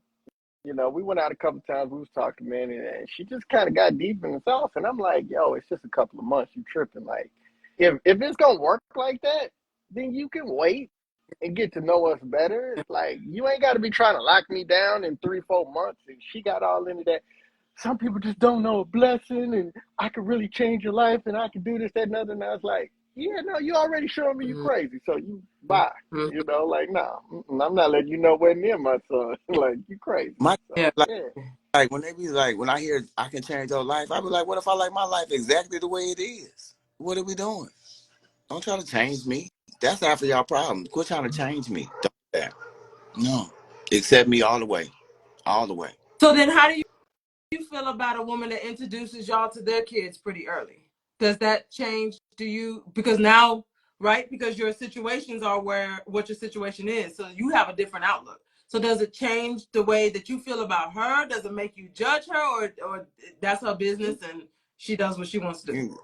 we went out a couple times. We was talking, man, and she just kind of got deep in the sauce. And I'm like, yo, it's just a couple of months. You tripping? Like, if it's gonna work like that, then you can wait and get to know us better. Like, you ain't got to be trying to lock me down in 3, 4 months. And she got all into that. Some people just don't know a blessing, and I could really change your life, and I could do this, that, and other. And I was like, yeah, no, you already showing me you crazy, so you bye. Mm-hmm. Like, nah, I'm not letting you nowhere near my son. Like, you crazy. My Yeah. So like, yeah, like when they be like, when I hear I can change your life, I be like, what if I like my life exactly the way it is? What are we doing? Don't try to change me. That's half of y'all problem. Quit trying to change me. Don't do that. No. Accept me all the way. All the way. So then how do you feel about a woman that introduces y'all to their kids pretty early? Does that change? Do you, because now, right? Because your situations are where what your situation is. So you have a different outlook. So does it change the way that you feel about her? Does it make you judge her, or that's her business and she does what she wants to do?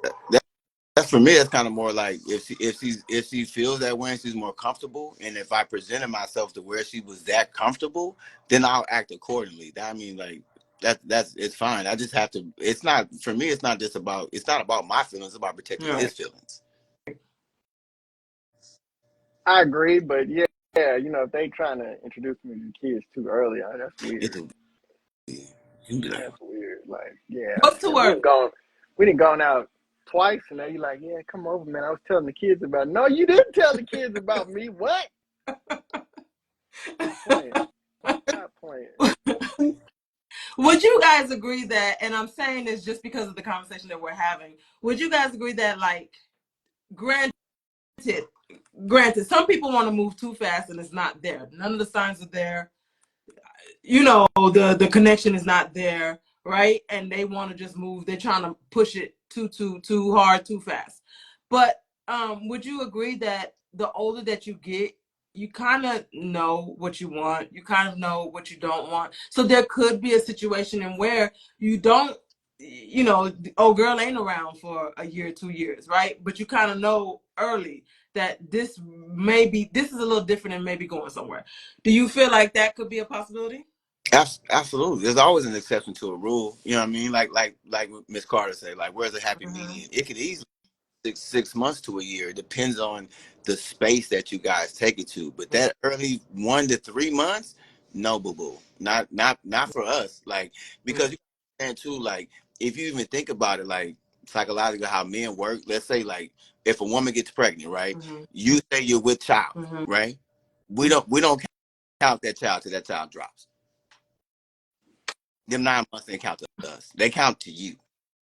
That's for me. It's kind of more like if she feels that way and she's more comfortable, and if I presented myself to where she was that comfortable, then I'll act accordingly. I mean, like that's it's fine. I just have to. It's not for me. It's not just about. It's not about my feelings. It's about protecting Right. his feelings. I agree, but yeah, if they trying to introduce me to kids too early, that's It's weird. a, you be like, That's weird. Like, yeah, What's too and early? we didn't gone out twice, and now you like, yeah, come over, man. I was telling the kids about. No, you didn't tell the kids about me. What? Stop playing. Stop playing. Would you guys agree that, and I'm saying this just because of the conversation that we're having, would you guys agree that, like, granted, some people want to move too fast and it's not there. None of the signs are there. The connection is not there, right? And they want to just move. They're trying to push it too hard, too fast. But would you agree that the older that you get, you kind of know what you want, you kind of know what you don't want. So there could be a situation in where you don't, oh, girl ain't around for a year, 2 years, right? But you kind of know early that this is a little different and maybe going somewhere. Do you feel like that could be a possibility? absolutely. There's always an exception to a rule. You know what I mean? Like Miss Carter said. Like, where's the happy Mm-hmm. median? It could easily 6 months to a year. It depends on the space that you guys take it to. But that early 1 to 3 months, no, boo boo, not for us. Like because you understand too. Like if you even think about it, like psychologically, how men work. Let's say like if a woman gets pregnant, right? Mm-hmm. You say you're with child, Mm-hmm. right? We don't count that child till that child drops. Them 9 months they count to us. They count to you.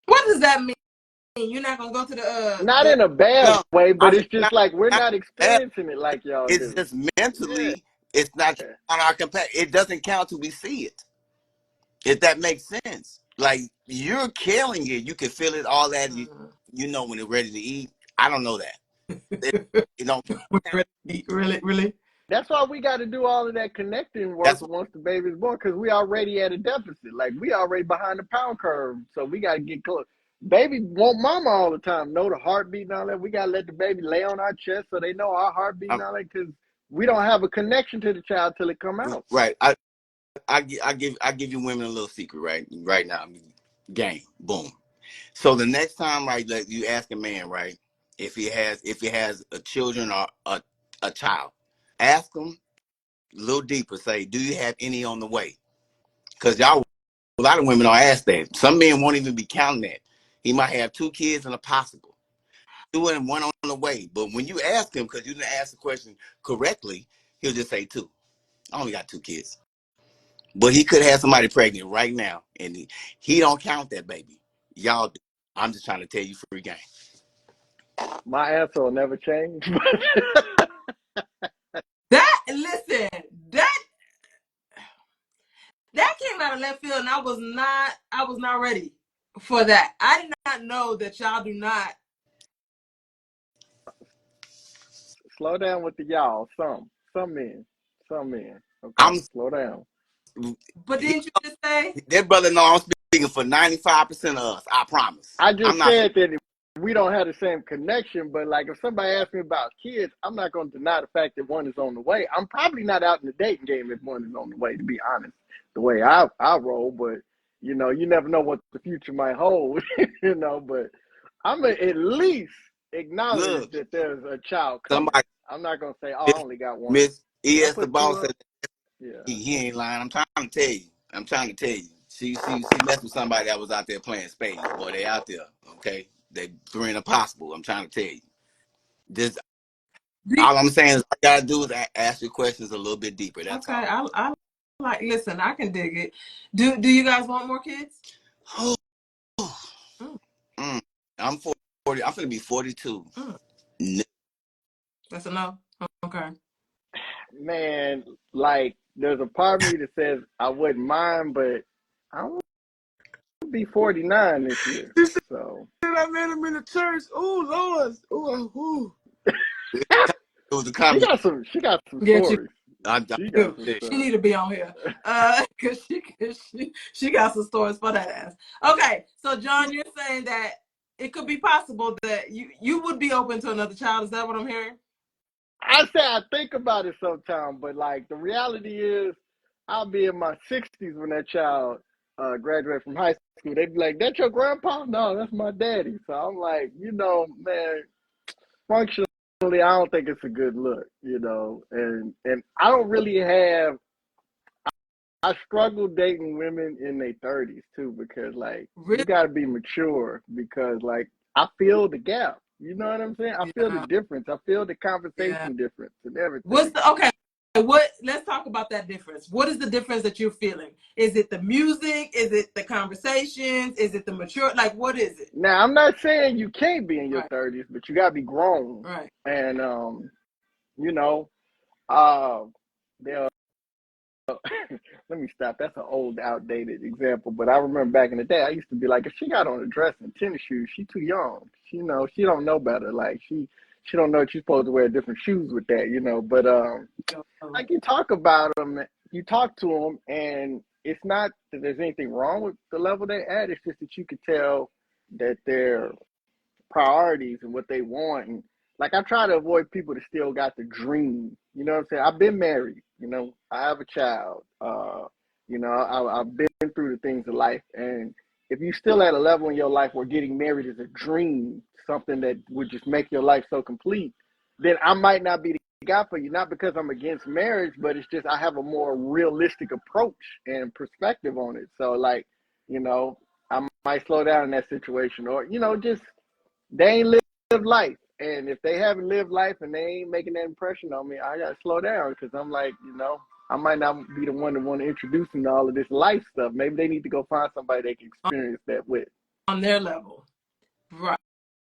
What does that mean? You're not gonna go to Not the in a bad No, way, but I said it's just not, like we're not not bad. experiencing it like y'all It's do. just Yeah. mentally, it's not on our It doesn't count till we see it. If that makes sense. Like you're killing it. You can feel it all that you know when it's ready to eat. I don't know that. It don't count. really, really. That's why we got to do all of that connecting work That's what once the baby's born, because we already at a deficit. Like we already behind the pound curve, so we got to get close. Baby want mama all the time, know the heartbeat and all that. We got to let the baby lay on our chest so they know our heartbeat and I'm all that, because we don't have a connection to the child till it come out. right. I give you women a little secret right now. Game. Boom. So the next time, right, like you ask a man, right, if he has a children or a child, ask him a little deeper. Say, do you have any on the way? Because y'all, a lot of women don't ask that. Some men won't even be counting that. He might have 2 kids and a possible, 2 and 1 on the way. But when you ask him, because you didn't ask the question correctly, he'll just say 2. I only got 2 kids. But he could have somebody pregnant right now, and he don't count that baby. Y'all do. I'm just trying to tell you free game. My answer will never change. That listen, that that came out of left field, and I was not ready for that. I did not know that y'all do not. Slow down with the y'all. Some men. Okay, I'm slow down. But he, didn't you just say that brother know I'm speaking for 95% of us. I promise. I I'm just not. said that we don't have the same connection, but like if somebody asks me about kids, I'm not going to deny the fact that one is on the way. I'm probably not out in the dating game if one is on the way, to be honest, the way I roll. But you never know what the future might hold. But I'm gonna at least acknowledge Look, that there's a child coming. somebody, I'm not gonna say, oh, I Miss, only got one. Miss If I ES the put two boss up, said yeah. he ain't lying. I'm trying to tell you. I'm trying to tell you. She messed with somebody that was out there playing spades. Boy, they out there. Okay, they 3 and a possible. I'm trying to tell you. This all I'm saying is all I gotta do is ask your questions a little bit deeper. That's okay? all. I like listen. I can dig it. Do you guys want more kids? Mm, Mm. I'm 40. I'm gonna be 42. mm. No. That's a no. Okay. Man, like there's a part of me that says I wouldn't mind, but I don't be 49 this year. You said So I met him in the church. Oh Lord. Oh. It was a she conversation. got some Yeah, stories. I'm She got do. some saying. She stuff. need to be on here. Cause she got some stories for that ass. Okay, so John, you're saying that it could be possible that you would be open to another child. Is that what I'm hearing? I say I think about it sometimes, but like the reality is I'll be in my 60s when that child graduated from high school. They'd be like, "That's your grandpa?" No, that's my daddy. So I'm like, man, functionally, I don't think it's a good look. And I don't really have. I struggle dating women in their 30s too because like Really? you got to be mature because like I feel the gap. You know what I'm saying? I feel the Yeah. difference. I feel the Yeah. conversation difference and What's everything. the okay? What? Let's talk about that difference. What is the difference that you're feeling? Is it the music? Is it the conversations? Is it the mature? Like, what is it? Now I'm not saying you can't be in your Right. 30s, but you got to be grown. Right. And you know, uh, there let me stop. That's an old, outdated example. But I remember back in the day, I used to be like, if she got on a dress and tennis shoes, she too young. She don't know better. Like she don't know she's supposed to wear different shoes with that. But like you talk about them, you talk to them, and it's not that there's anything wrong with the level they're at. It's just that you could tell that they're priorities and what they want. And like I try to avoid people that still got the dream. You know what I'm saying? I've been married. I have a child. I've been through the things of life. And if you still at a level in your life where getting married is a dream, something that would just make your life so complete, then I might not be the guy for you. Not because I'm against marriage, but it's just I have a more realistic approach and perspective on it. So like, you know, I might slow down in that situation, or just they ain't lived life. And if they haven't lived life and they ain't making that impression on me, I gotta slow down because I'm like, I might not be the one to want to introduce them to all of this life stuff. Maybe they need to go find somebody they can experience that with. On their level. Right.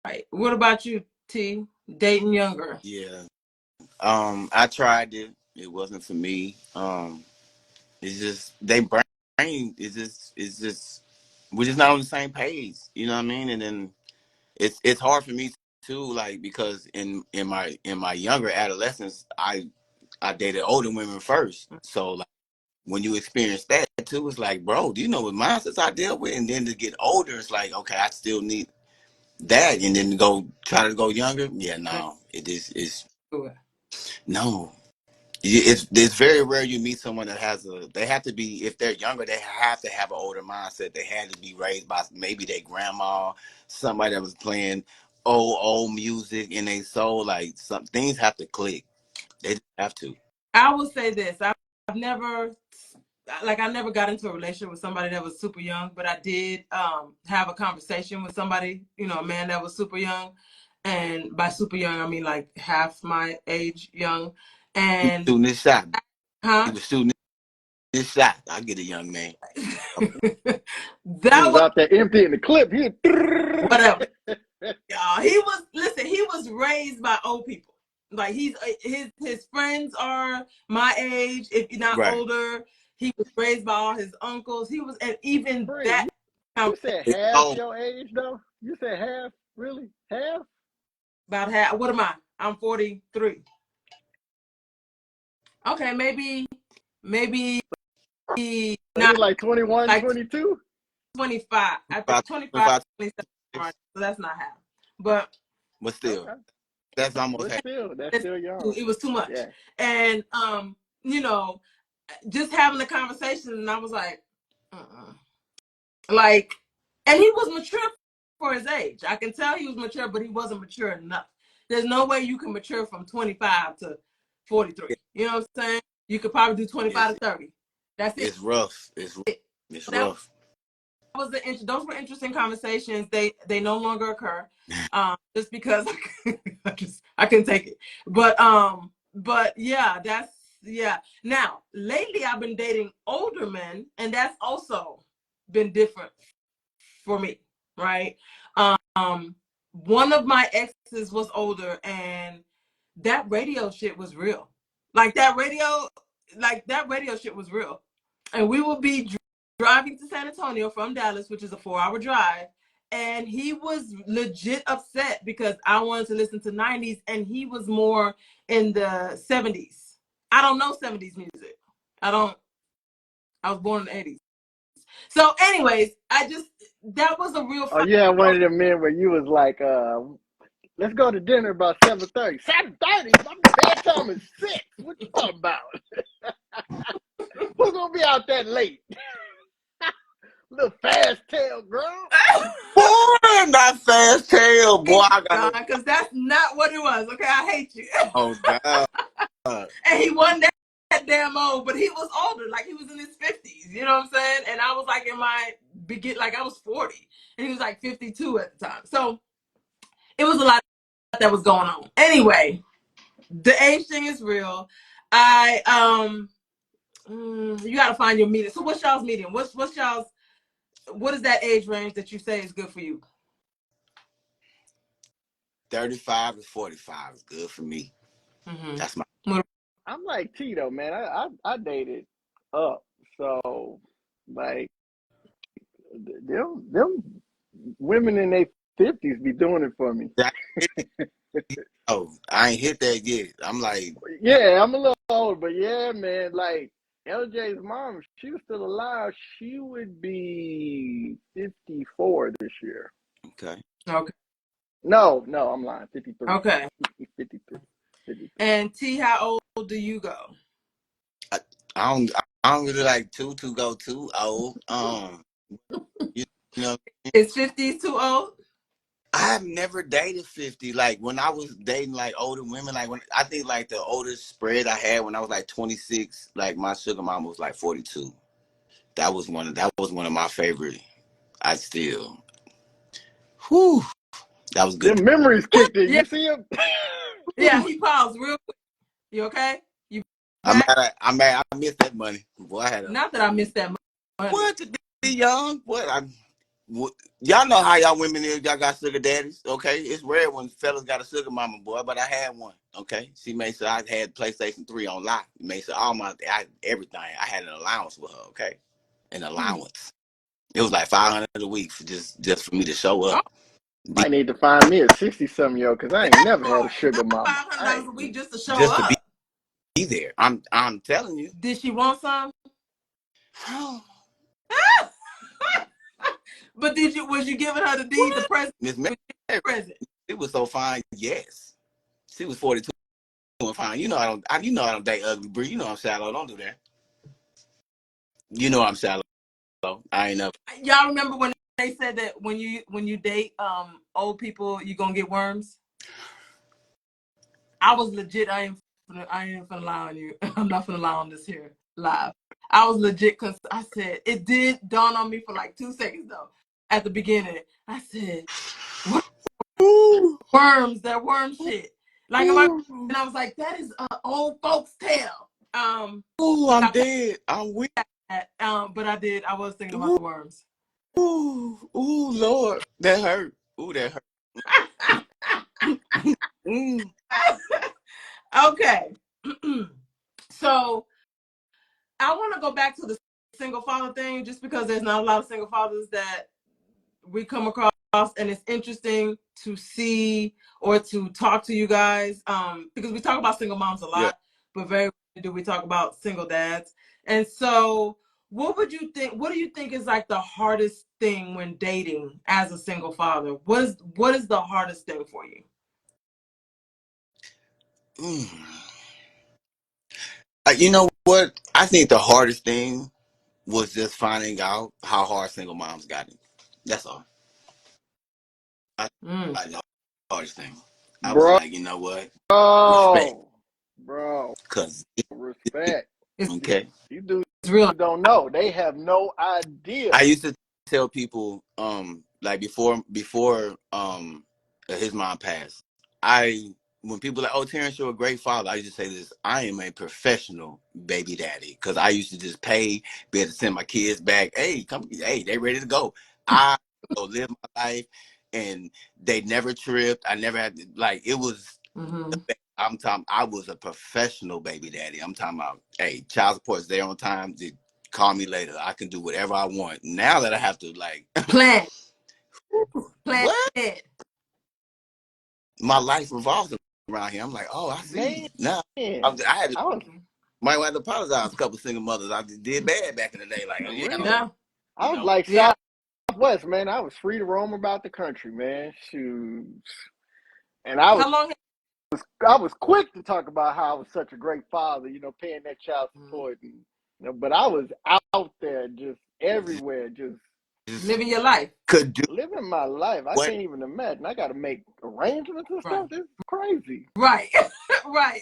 Right. What about you, T? Dating younger? Yeah. I tried it. It wasn't for me. It's just they brain is just we're just not on the same page. You know what I mean? And then it's hard for me too, like because in my younger adolescence, I dated older women first. So like when you experience that too, it's like, bro, do you know what mindsets I deal with? And then to get older, it's like, okay, I still need that, and then to go try to go younger. Yeah, no, it is no. It's very rare you meet someone that has they have to be, if they're younger, they have to have an older mindset. They had to be raised by maybe their grandma, somebody that was playing old music in their soul. Like some things have to click. They just have to. I will say this. I've never, like, I never got into a relationship with somebody that was super young, but I did have a conversation with somebody, a man that was super young. And by super young, I mean like half my age young. He was And, shooting his shot. He huh? was shooting his shot. I get a young man. He That was was out there emptying the clip. He whatever. He was raised by old people. Like his friends are my age, if not Right. older. He was raised by all his uncles. He was, and even Free. that You said It's half old. your age though? You said half? Really? Half? about half. What am I? I'm 43. Okay, maybe So he not like 21, like 22? 25. I think 25, 25, 25, 27, right? So that's not half. But but still, Okay. that's almost But half. still, that's it's, still young. it was too much. Yeah. And you know, just having the conversation, and I was like, uh-uh. Like, and he was mature for his age. I can tell he was mature, but he wasn't mature enough. There's no way you can mature from 25 to 43. You know what I'm saying? You could probably do 25 It's to 30. That's it. it's rough. It's That rough. was those were interesting conversations. They no longer occur, just because I couldn't take it. But yeah, yeah. Now lately, I've been dating older men, and that's also been different for me, right? One of my exes was older, and that radio shit was real. Like that radio shit was real. And we will be driving to San Antonio from Dallas, which is a 4-hour drive. And he was legit upset because I wanted to listen to 90s, and he was more in the 70s. I don't know 70s music. I don't. I was born in the 80s. So, anyways, that was a real Oh, fight. you had one of them men where you was like, let's go to dinner about 7:30. 7:30? My bedtime is 6. What you talking about? Who's gonna be out that late? Little fast tail girl. Boy, not fast tail, boy. I got it. Because that's not what it was. Okay, I hate you. Oh God. And he wasn't that damn old, but he was older. Like he was in his 50s. You know what I'm saying? And I was like in my like I was 40, and he was like 52 at the time. So it was a lot that was going on. Anyway, the age thing is real. You got to find your medium. So what's y'all's medium? What is that age range that you say is good for you? 35 to 45 is good for me. Mm-hmm. That's my. I'm like Tito, man. I dated up. So like them women in their 50s be doing it for me. Oh, I ain't hit that yet. I'm like, Yeah, I'm a little old, but yeah, man, like LJ's mom, if she was still alive, she would be 54 this year. okay. Okay. No, I'm lying. 53. Okay. 53. 53. And T, how old do you go? I, I don't really like to go too old. You know, Is 50s too old? I've never dated 50. Like when I was dating like older women, like when I think like the oldest spread I had when I was like 26, like my sugar mama was like 42. That was one of my favorite. I still, whew, that was good. Them memories kicked in. Yeah. You see him? Yeah, he paused real quick. You okay? You I'm back? mad. I'm mad. I missed that money. Boy, I had a Not that I missed that money. what to be young. What y'all know how y'all women is. Y'all got sugar daddies, okay? It's rare when fellas got a sugar mama, boy, but I had one, okay? She made sure I had PlayStation 3 on lock. Made sure everything. I had an allowance with her, okay? An allowance. It was like $500 a week for just for me to show Oh, up. Might need to find me a 60-something-year-old because I ain't never had a Lord, sugar not mama. $500 a week just to show Just to up. be there. I'm telling you. Did she want some? But was you giving her the deed, the present? Miss Mary, Present. it was so fine. Yes, she was 42 and fine. You know I don't date ugly, Bree. You know I'm shallow. Don't do that. You know I'm shallow. I ain't up. Y'all remember when they said that when you date old people, you gonna get worms? I was legit. I ain't gonna lie on you. I'm not gonna lie on this here live. I was legit because I said it did dawn on me for like 2 seconds though. At the beginning, I said, "What worms? That worm shit." Like, and I was like, "That is an old folks' tale." Ooh, But I'm dead. I'm weak. but I did. I was thinking about the worms. Ooh, Lord, that hurt. Ooh, that hurt. Mm. Okay. So I want to go back to the single father thing just because there's not a lot of single fathers that we come across, and it's interesting to see or to talk to you guys because we talk about single moms a Yeah. lot, but very rarely do we talk about single dads. And so what do you think is like the hardest thing when dating as a single father? What is the hardest thing for you? Mm. You know what? I think the hardest thing was just finding out how hard single moms got it. That's all. I, like the hardest thing. I was Bro, like, you know what? Respect. bro, Cause respect. okay. You dudes It's real. don't know. They have no idea. I used to tell people, like before his mom passed, when people are like, oh, Terrence, you're a great father, I used to say this: I am a professional baby daddy because I used to just be able to send my kids back. Hey, come, hey, they ready to go. I go live my life, and they never tripped. I never had to, like it was. I'm talking. I was a professional baby daddy. I'm talking about. Hey, child support is there on time. Call me later. I can do whatever I want. Now that I have to like Plan what? it. My life revolves around here. I'm like, oh, I Man, see. Now I I had to was might have to apologize to a couple single mothers. I did bad back in the day. Like, for yeah, real. Yeah. I was like Yeah. Southwest, man. I was free to roam about the country, man. Shoot. And I was How long? I was quick to talk about how I was such a great father, paying that child support, and but I was out there just everywhere, just just Living your life. could do living my life. I what can't even imagine. I got to make arrangements and Right. stuff. This is crazy. Right. Right.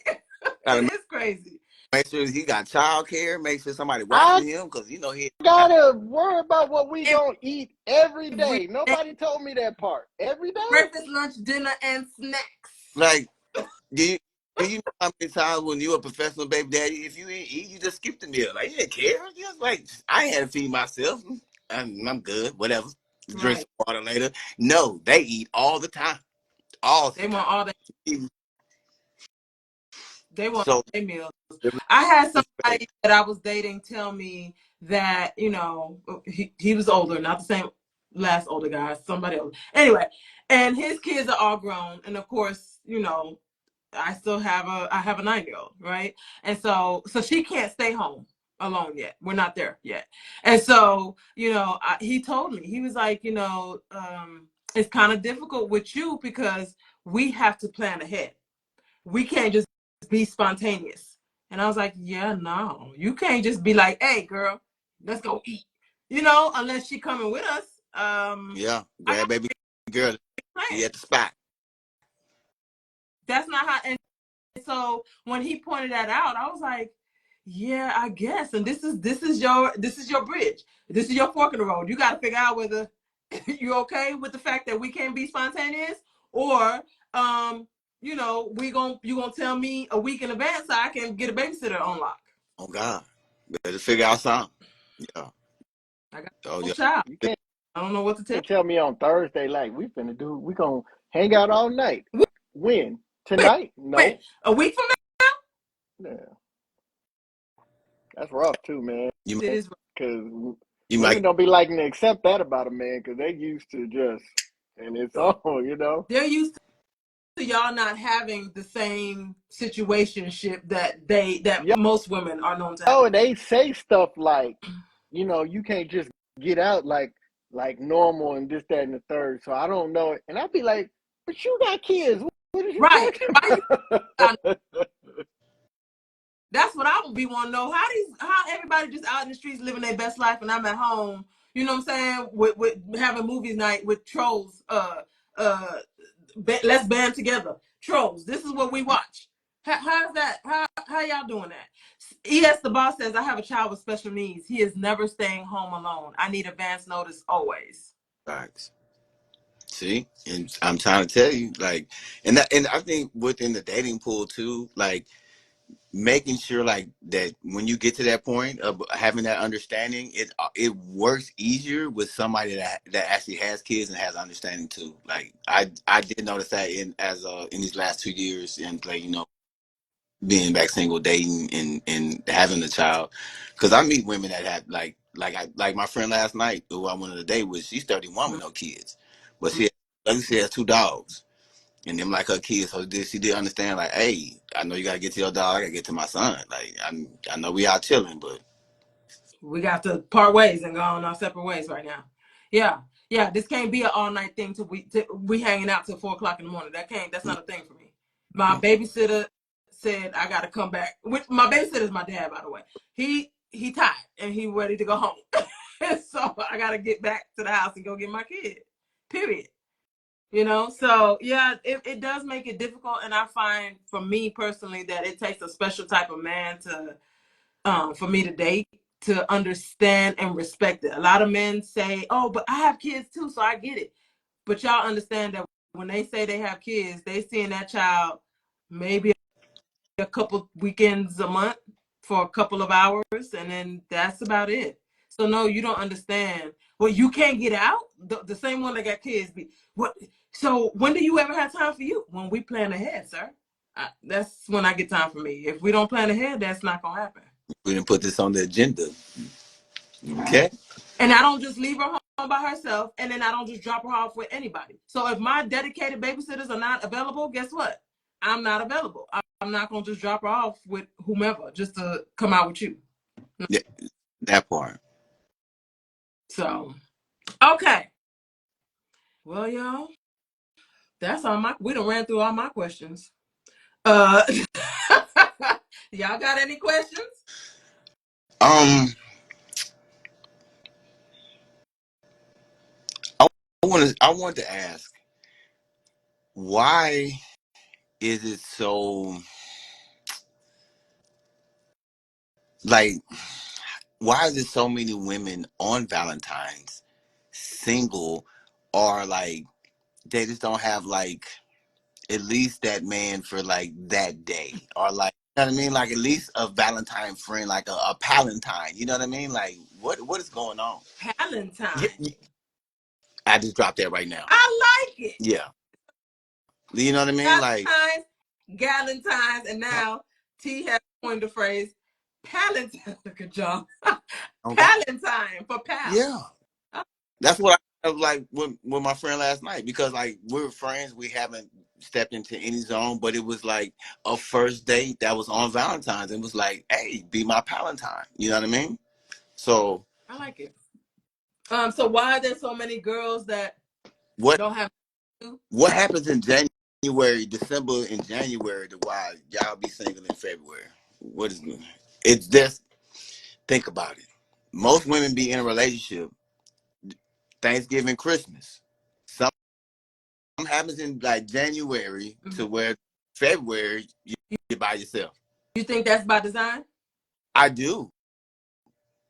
gotta It is crazy. make sure he got child care, make sure somebody I watching him because he gotta worry about what we gonna eat every Every day. day, Nobody told me that part. Every day. breakfast, lunch, dinner, and snacks. like do you know how many times when you a professional baby daddy, if you ain't eat, you just skip the meal. Like, you didn't care. You just like, I ain't had to feed myself. I'm good. Whatever. Drink Right. some water later. No, they eat all the time. All the They want time. all that. They want So their meals. the I had respect. somebody that I was dating tell me that, he was older, not the same last older guy, somebody else. Anyway, and his kids are all grown. And of course, I have a 9-year-old, right? And so she can't stay home alone yet. We're not there yet. And so, he told me, he was like, it's kind of difficult with you because we have to plan ahead. We can't just be spontaneous. And I was like, yeah, no, you can't just be like, hey, girl, let's go eat, unless she coming with us. Yeah. I got Grab baby girl. He plans. at the spot. That's not how. And so when he pointed that out, I was like, yeah, I guess. And this is your bridge. This is your fork in the road. You got to figure out whether you're okay with the fact that we can't be spontaneous, or you gonna tell me a week in advance so I can get a babysitter on lock. Oh God. Better figure out something. Yeah. I got Oh a yeah. child. You can't. don't know what to tell You tell me on Thursday, like, we gonna hang out all night. When? Tonight? when No. a week from Yeah, that's rough too, man. You now. It is. Because you women might don't be liking to accept that about a man because they used to just, and it's on, you know? They're used to y'all not having the same situationship that Yo, most women are known to have. and they say stuff like, you can't just get out like normal and this, that, and the third. So I don't know. And I'd be like, but you got kids. What are you Right. talking Why you about? that's what I would be want to know. How everybody just out in the streets living their best life and I'm at home, you know what I'm saying, with having movies night with trolls, let's band together. Trolls. This is what we watch. How's that? How y'all doing that? ES the boss says I have a child with special needs. He is never staying home alone. I need advance notice always. facts. See, and I'm trying to tell you, like, and I think within the dating pool too, like making sure like that when you get to that point of having that understanding, it works easier with somebody that actually has kids and has understanding too. Like I did notice that in these last 2 years, and like being back single, dating, and having a child, because I meet women that have like my friend last night who I wanted to date with. She's 31 with no kids, but she has 2 dogs. And them like her kids, so she did understand, like, hey, I know you gotta get to your dog, I gotta get to my son. Like, I know we out chilling, but We got to part ways and go on our separate ways right now. Yeah, yeah. This can't be an all night thing till we hanging out till 4 o'clock in the morning. That's not a thing for me. My babysitter said I got to come back. My babysitter is my dad, by the way. He tired and he ready to go home. So I got to get back to the house and go get my kid. Period. So yeah, it does make it difficult, and I find for me personally that it takes a special type of man to for me to date, to understand and respect it. A lot of men say, "Oh, but I have kids too, so I get it." But y'all understand that when they say they have kids, they seeing that child maybe a couple weekends a month for a couple of hours, and then that's about it. So no, you don't understand. Well, you can't get out. The same one that got kids be what? So when do you ever have time for you? When we plan ahead, sir. That's when I get time for me. If we don't plan ahead, that's not gonna happen. we didn't put this on the agenda. Okay. And I don't just leave her home by herself, and then I don't just drop her off with anybody. So if my dedicated babysitters are not available, guess what? I'm not available. I'm not going to just drop her off with whomever just to come out with you. Yeah, that part. So, okay. Well, y'all, we done ran through all my questions. Uh, y'all got any questions? Um, I want to ask, why is it so, like, why is it so many women on Valentine's single, or like they just don't have like at least that man for like that day, or like, you know what I mean, like at least a Valentine friend, like a Palentine, you know what I mean, like what is going on? Yeah, Valentine. I just dropped that right now. I like it. Yeah, you know what I mean, like, Valentine's, Galentine's, and now T has coined the phrase Palentine. Look at y'all. okay, Palentine for pal. yeah, that's what I was like with my friend last night, because like we're friends, we haven't stepped into any zone, but it was like a first date that was on Valentine's, and was like, hey, be my Palentine, you know what I mean? So I like it. So why are there so many girls that what don't have to? what happens in January, December, and January to why y'all be single in February? What is it? It's just, think about it. Most women be in a relationship Thanksgiving, Christmas. Some happens in like January to where February you're by yourself. You think that's by design? I do,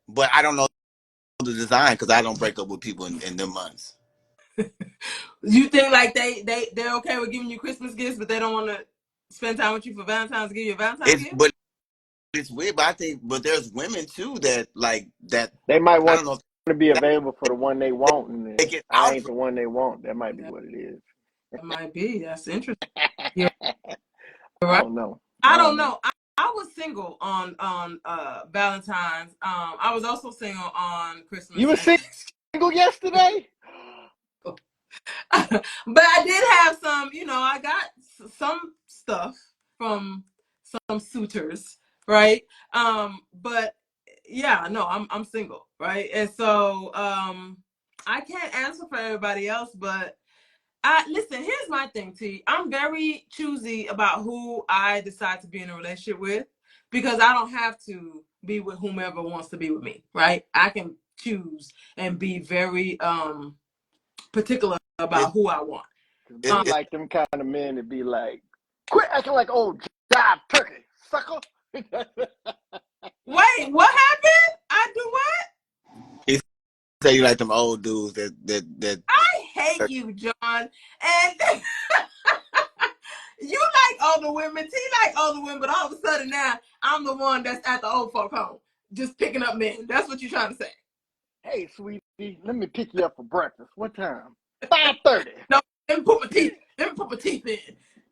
but I don't know the design because I don't break up with people in them months. You think like they're okay with giving you Christmas gifts, but they don't want to spend time with you for Valentine's, give you a Valentine's It's gift? but it's weird. But I think, but there's women too that like that. They might I want don't know. to be available for the one they want, and Take it I out ain't for the one they want. That might be That what it is. might be. That's interesting. You're I right. don't know. I don't know. I was single on Valentine's. I was also single on Christmas You were and single yesterday? but I did have some, I got some stuff from some suitors, right? But yeah, no, I'm single, right? And so I can't answer for everybody else, but listen, here's my thing, T. I'm very choosy about who I decide to be in a relationship with because I don't have to be with whomever wants to be with me, right? I can choose and be very particular it. about who I want. Cause it, me it like them kind of men to be like, quit acting like old job turkey, sucker. Wait, what happened? I do what? he say you like them old dudes that I hate you, John. And you like older women. T like older women, but all of a sudden now I'm the one that's at the old folk home, just picking up men. That's what you're trying to say. Hey, sweetie, let me pick you up for breakfast. What time? 5:30. No, let me put my teeth. Let me put my teeth in.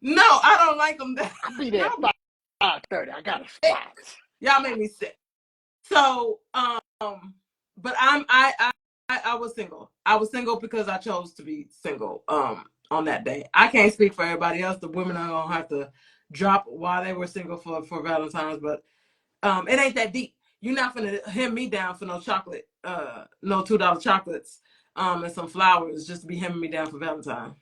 No, I don't like them. I'll be there Y'all, at 5:30. I got a sick. spot. Y'all make me sick. So, but I was single. I was single because I chose to be single. On that day, I can't speak for everybody else. The women are gonna have to drop while they were single for Valentine's, but it ain't that deep. You're not gonna hem me down for no chocolate, no $2 chocolates, and some flowers just to be hemming me down for Valentine.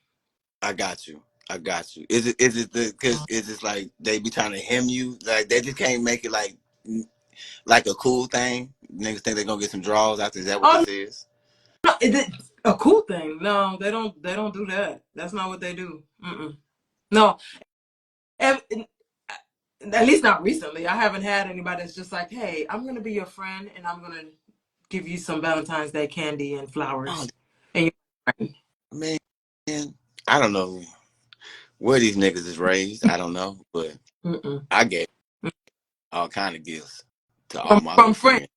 I got you. I got you. Is it because is it like they be trying to hem you? Like they just can't make it like a cool thing. Niggas think they're gonna get some draws after. Is that what Oh this is? no, is it a cool thing? No, they don't. They don't do that. That's not what they do. Mm-mm. No, at least not recently. I haven't had anybody that's just like, hey, I'm gonna be your friend and I'm gonna give you some Valentine's Day candy and Oh flowers. And you're man, I don't know where these niggas is raised. I don't know, but mm-mm. I gave all kind of gifts to all From my little from friends.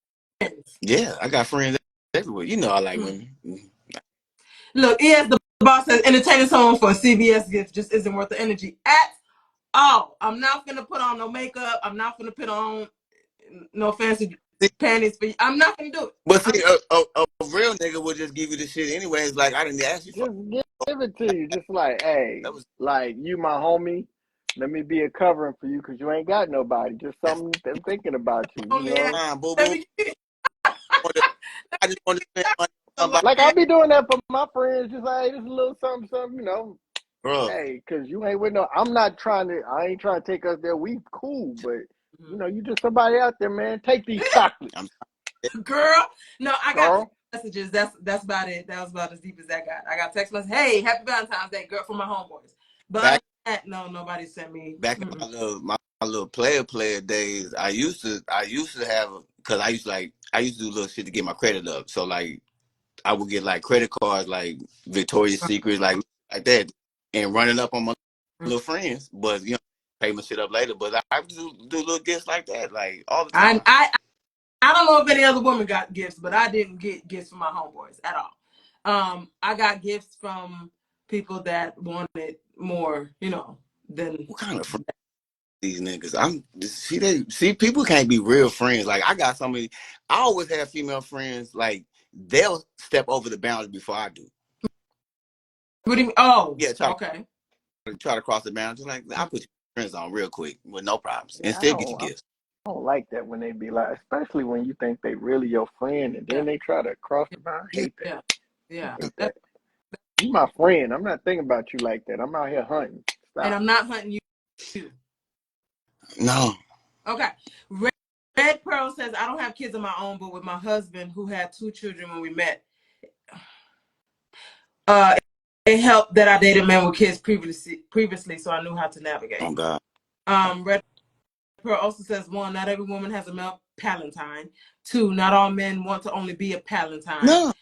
friends. Yeah, I got friends everywhere. You know I like women. Look, yes, the boss says entertaining someone for a CVS gift just isn't worth the energy at all. I'm not gonna put on no makeup. I'm not gonna put on no fancy See, panties for you. I'm not gonna do it. but see, a real nigga would just give you the shit anyways. Like I didn't ask you for. Just give it to you. Just like, hey, That was like you my homie. Let me be a covering for you because you ain't got nobody. Just that's something them thinking about you, you Only know? fine, boo let boo. me give I just want to spend money on you somebody, Like I be doing that for my friends. Just like, hey, just a little something, something, you know? bro. Hey, because you ain't with no, I ain't trying to take us there. We cool, but, you know, you just somebody out there, man. Take these chocolates, I'm girl. No, I got girl. messages. That's about it. That was about as deep as that got. I got text messages. Hey, happy Valentine's Day, girl, from my homeboys. But other back than that, no, nobody sent me. back in my little player days. I used to have because I used to do little shit to get my credit up. So like I would get like credit cards like Victoria's Secret like that and running up on my little friends. But pay my shit up later. But I do little gifts like that like all the I time. I I don't know if any other woman got gifts, but I didn't get gifts from my homeboys at all. I got gifts from people that wanted more, than What kind of friends these niggas? I'm see people can't be real friends. Like I got so many. I always have female friends like they'll step over the boundary before I do. what do you mean? Oh, Yeah, okay. try to cross the boundary. Like I'll put your friends on real quick with no problems Yeah, and still get your gifts. I don't like that when they be like, especially when you think they really your friend and Yeah, then they try to cross the boundary. I hate that. yeah, yeah. I hate that. You my friend. I'm not thinking about you like that. I'm out here hunting. And Stop. I'm not hunting you. No. Okay. Red Pearl says, I don't have kids of my own, but with my husband who had 2 children when we met, uh, it helped that I dated men with kids previously, so I knew how to Oh navigate. God. Red Pearl also says, 1, not every woman has a male Palantine. 2, not all men want to only be a Palantine. No.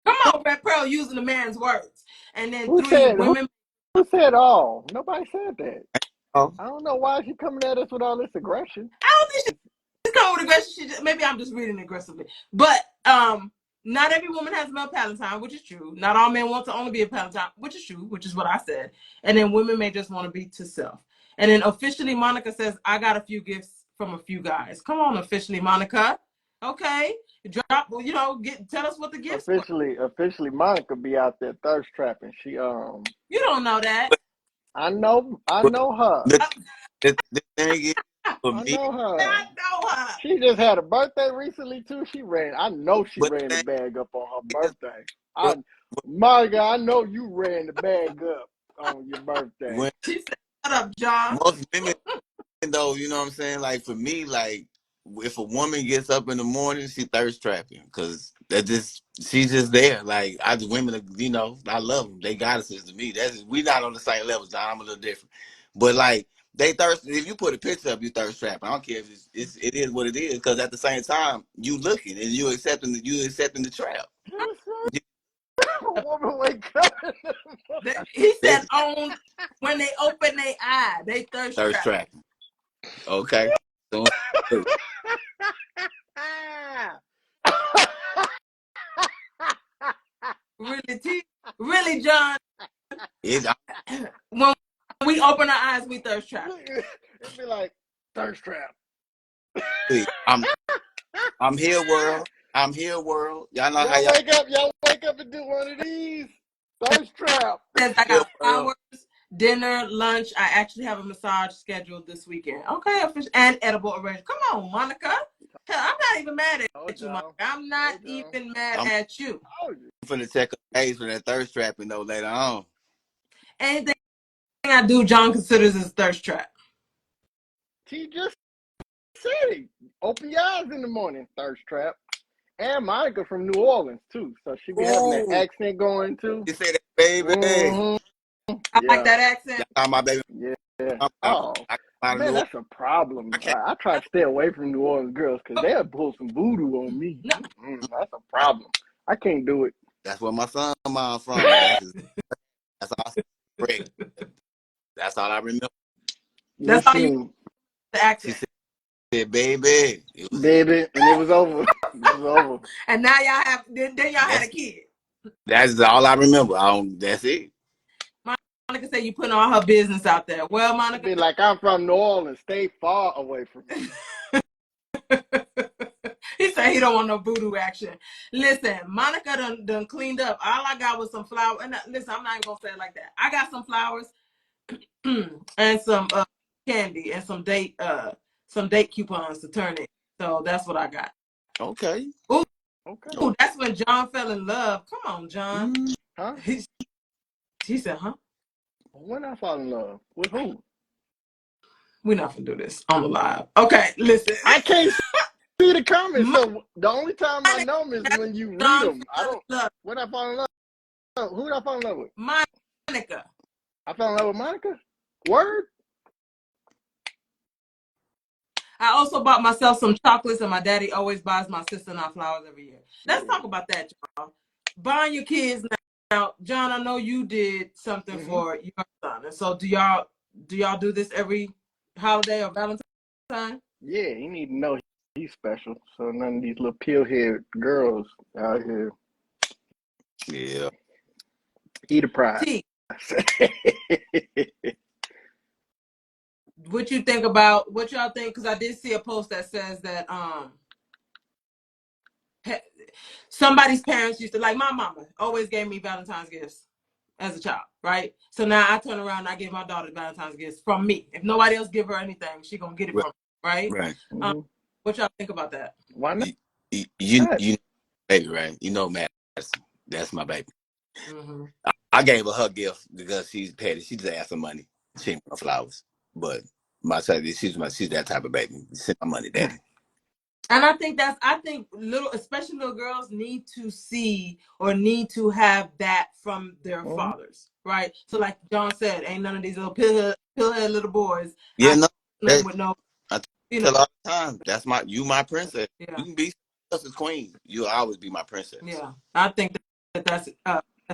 Come on, Red Pearl, using the man's words. And then Who 3, said women. who said all? Nobody said that. Oh. I don't know why she coming at us with all this aggression. I don't think she's coming with aggression. Maybe I'm just reading aggressively. But Not every woman has a male Valentine, which is true. Not all men want to only be a Valentine, which is true, which is what I said. And then women may just want to be to self. And then officially, Monica says, I got a few gifts from a few guys. Come on, officially, Monica. Okay. Drop, tell us what the gifts were. Officially, Monica be out there thirst trapping. She You don't know that. I know But her. the thing is, for I me, know her. I know her. She just had a birthday recently too. I know she but ran the the thing bag up on her is, birthday. what, Monica, I know you ran the bag up on your birthday. when She said, shut up, John. most women though, you know what I'm saying? Like for me, like if a woman gets up in the morning, she thirst trapping because she's just there. Like women, I love them. They goddesses to me. We not on the same level, John. I'm a little different, but like they thirst. If you put a picture up, you thirst trapping. I don't care if it is what it is because at the same time you looking and you accepting the trap. A woman wake up. He They said, when they open their eye, they thirst thirst trap. trapping. Okay, so Really, John. it, When we open our eyes, we thirst trap. It'd be like thirst trap. I'm here, world. I'm here, world. Y'all know how Y'all wake up and do one of these. Thirst trap. Says I here, got world. flowers, dinner, lunch. I actually have a massage scheduled this weekend. Okay, and edible arrangement. Come on, Monica. Hell, I'm not even mad at you, Monica. I'm not even mad I'm at you. finna check a case for that thirst trapping though later on. Anything I do, John considers as thirst trap. She just said it. Open your eyes in the morning, thirst trap. And Monica from New Orleans too, so she be having that Ooh, accent going too. you say that, baby. Mm-hmm. I like Yeah, that accent. Y'all know my baby. yeah. I Oh I man, know. that's a problem. I can't. I try to stay away from New Orleans girls because they'll pull some voodoo on me. No, That's a problem. I can't do it. That's where my son mom from. That's all. Great. That's all I remember. You that's all you seen, the She accent. said, "Baby, it was." baby, and it was over. It was over. And now y'all have then y'all had a kid. That's all I remember. That's it. Monica said you putting all her business out there. Well, It'd Monica. be like I'm from New Orleans. Stay far away from me. He said he don't want no voodoo action. Listen, Monica done cleaned up. All I got was some flowers. And listen, I'm not even gonna say it like that. I got some flowers and some candy and some date coupons to turn in. So that's what I got. Okay. Ooh, Okay. that's when John fell in love. Come on, John. Huh? He said, huh? When I fall in love with who? We're not gonna do this on the live. Okay, listen. I can't see the comments, Monica, so the only time I know them is that's when you read John them. I fell in don't. love. When I fall in love, who did I fall in love with? Monica. I fell in love with Monica. Word. I also bought myself some chocolates, and my daddy always buys my sister and I flowers every year. Let's talk about that, y'all. Buying your kids now. John, I know you did something for your son, and so do y'all do this every holiday or Valentine? Yeah, he need to know he's special. So none of these little pill-head girls out here Yeah. eat a prize. T, what you think about what y'all think? Because I did see a post that says that somebody's parents used to, like, my mama always gave me Valentine's gifts as a child, right? So now I turn around and I give my daughter Valentine's gifts from me. If nobody else give her anything, she gonna get it Right. from me, right? Right. What y'all think about that? Why not? You baby, right? You know, Matt. That's my baby. Mm-hmm. I gave her gift because she's petty. She just asked for money. She ain't want flowers. But she's that type of baby. Send my money, daddy. And I think especially little girls need to see or need to have that from their fathers, right? So like John said, ain't none of these little pillhead little boys. Yeah, no. With no, I tell all the time, that's my princess. yeah. You can be else's queen. You'll always be my princess. Yeah, I think that's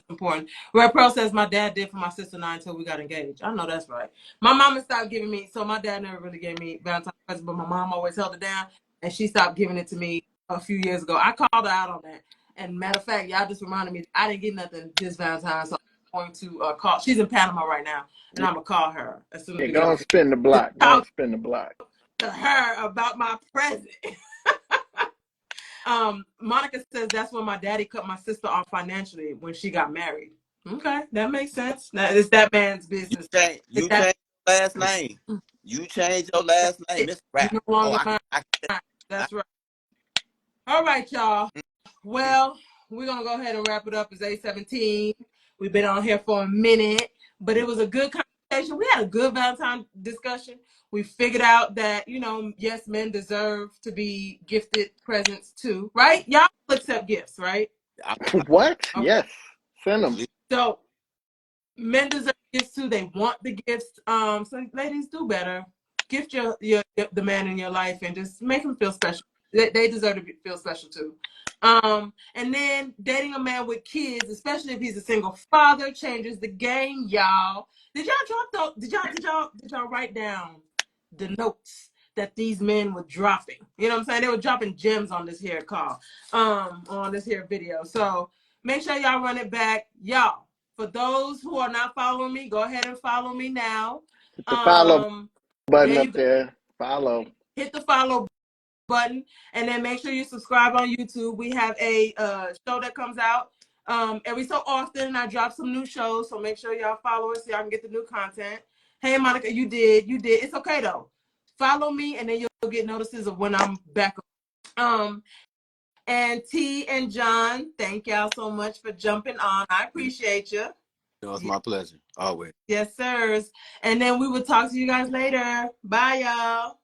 important. Red Pearl says my dad did for my sister and I until we got engaged. I know that's right. My mama stopped giving me, so my dad never really gave me Valentine's presents, but my mom always held it down, and she stopped giving it to me a few years ago. I called her out on that. And matter of fact, y'all just reminded me, I didn't get nothing this Valentine, so I'm going to call. She's in Panama right now, and I'm gonna call her as soon as Yeah, we get go off and here spin the to block. Go and talk spin the block. to her about my present. Monica says that's when my daddy cut my sister off financially when she got married. Okay, that makes sense. It's that man's business. You change your last name. You change your last name. It's You rap. no Oh, longer mine. That's right. All right, y'all. Well, we're gonna go ahead and wrap it up. It's 8:17. We've been on here for a minute, but it was a good conversation. We had a good Valentine discussion. We figured out that, yes, men deserve to be gifted presents too, right? Y'all accept gifts, right? What? Okay. Yes. Send them. So men deserve gifts too. They want the gifts. So ladies, do better. Gift the man in your life and just make him feel special. They deserve to feel special too. And then dating a man with kids, especially if he's a single father, changes the game, y'all. Did y'all drop those? Did y'all write down the notes that these men were dropping? You know what I'm saying? They were dropping gems on this here call, on this here video. So make sure y'all run it back, y'all. For those who are not following me, go ahead and follow me now. Hit the follow button There you up go. there. Follow. Hit the follow button, and then make sure you subscribe on YouTube. We have a show that comes out every so often. I drop some new shows, so make sure y'all follow us so y'all can get the new content. Hey, Monica, you did. It's okay though. Follow me, and then you'll get notices of when I'm back. And T and John, thank y'all so much for jumping on. I appreciate you. It's my pleasure. Always. Yes, sirs. And then we will talk to you guys later. Bye, y'all.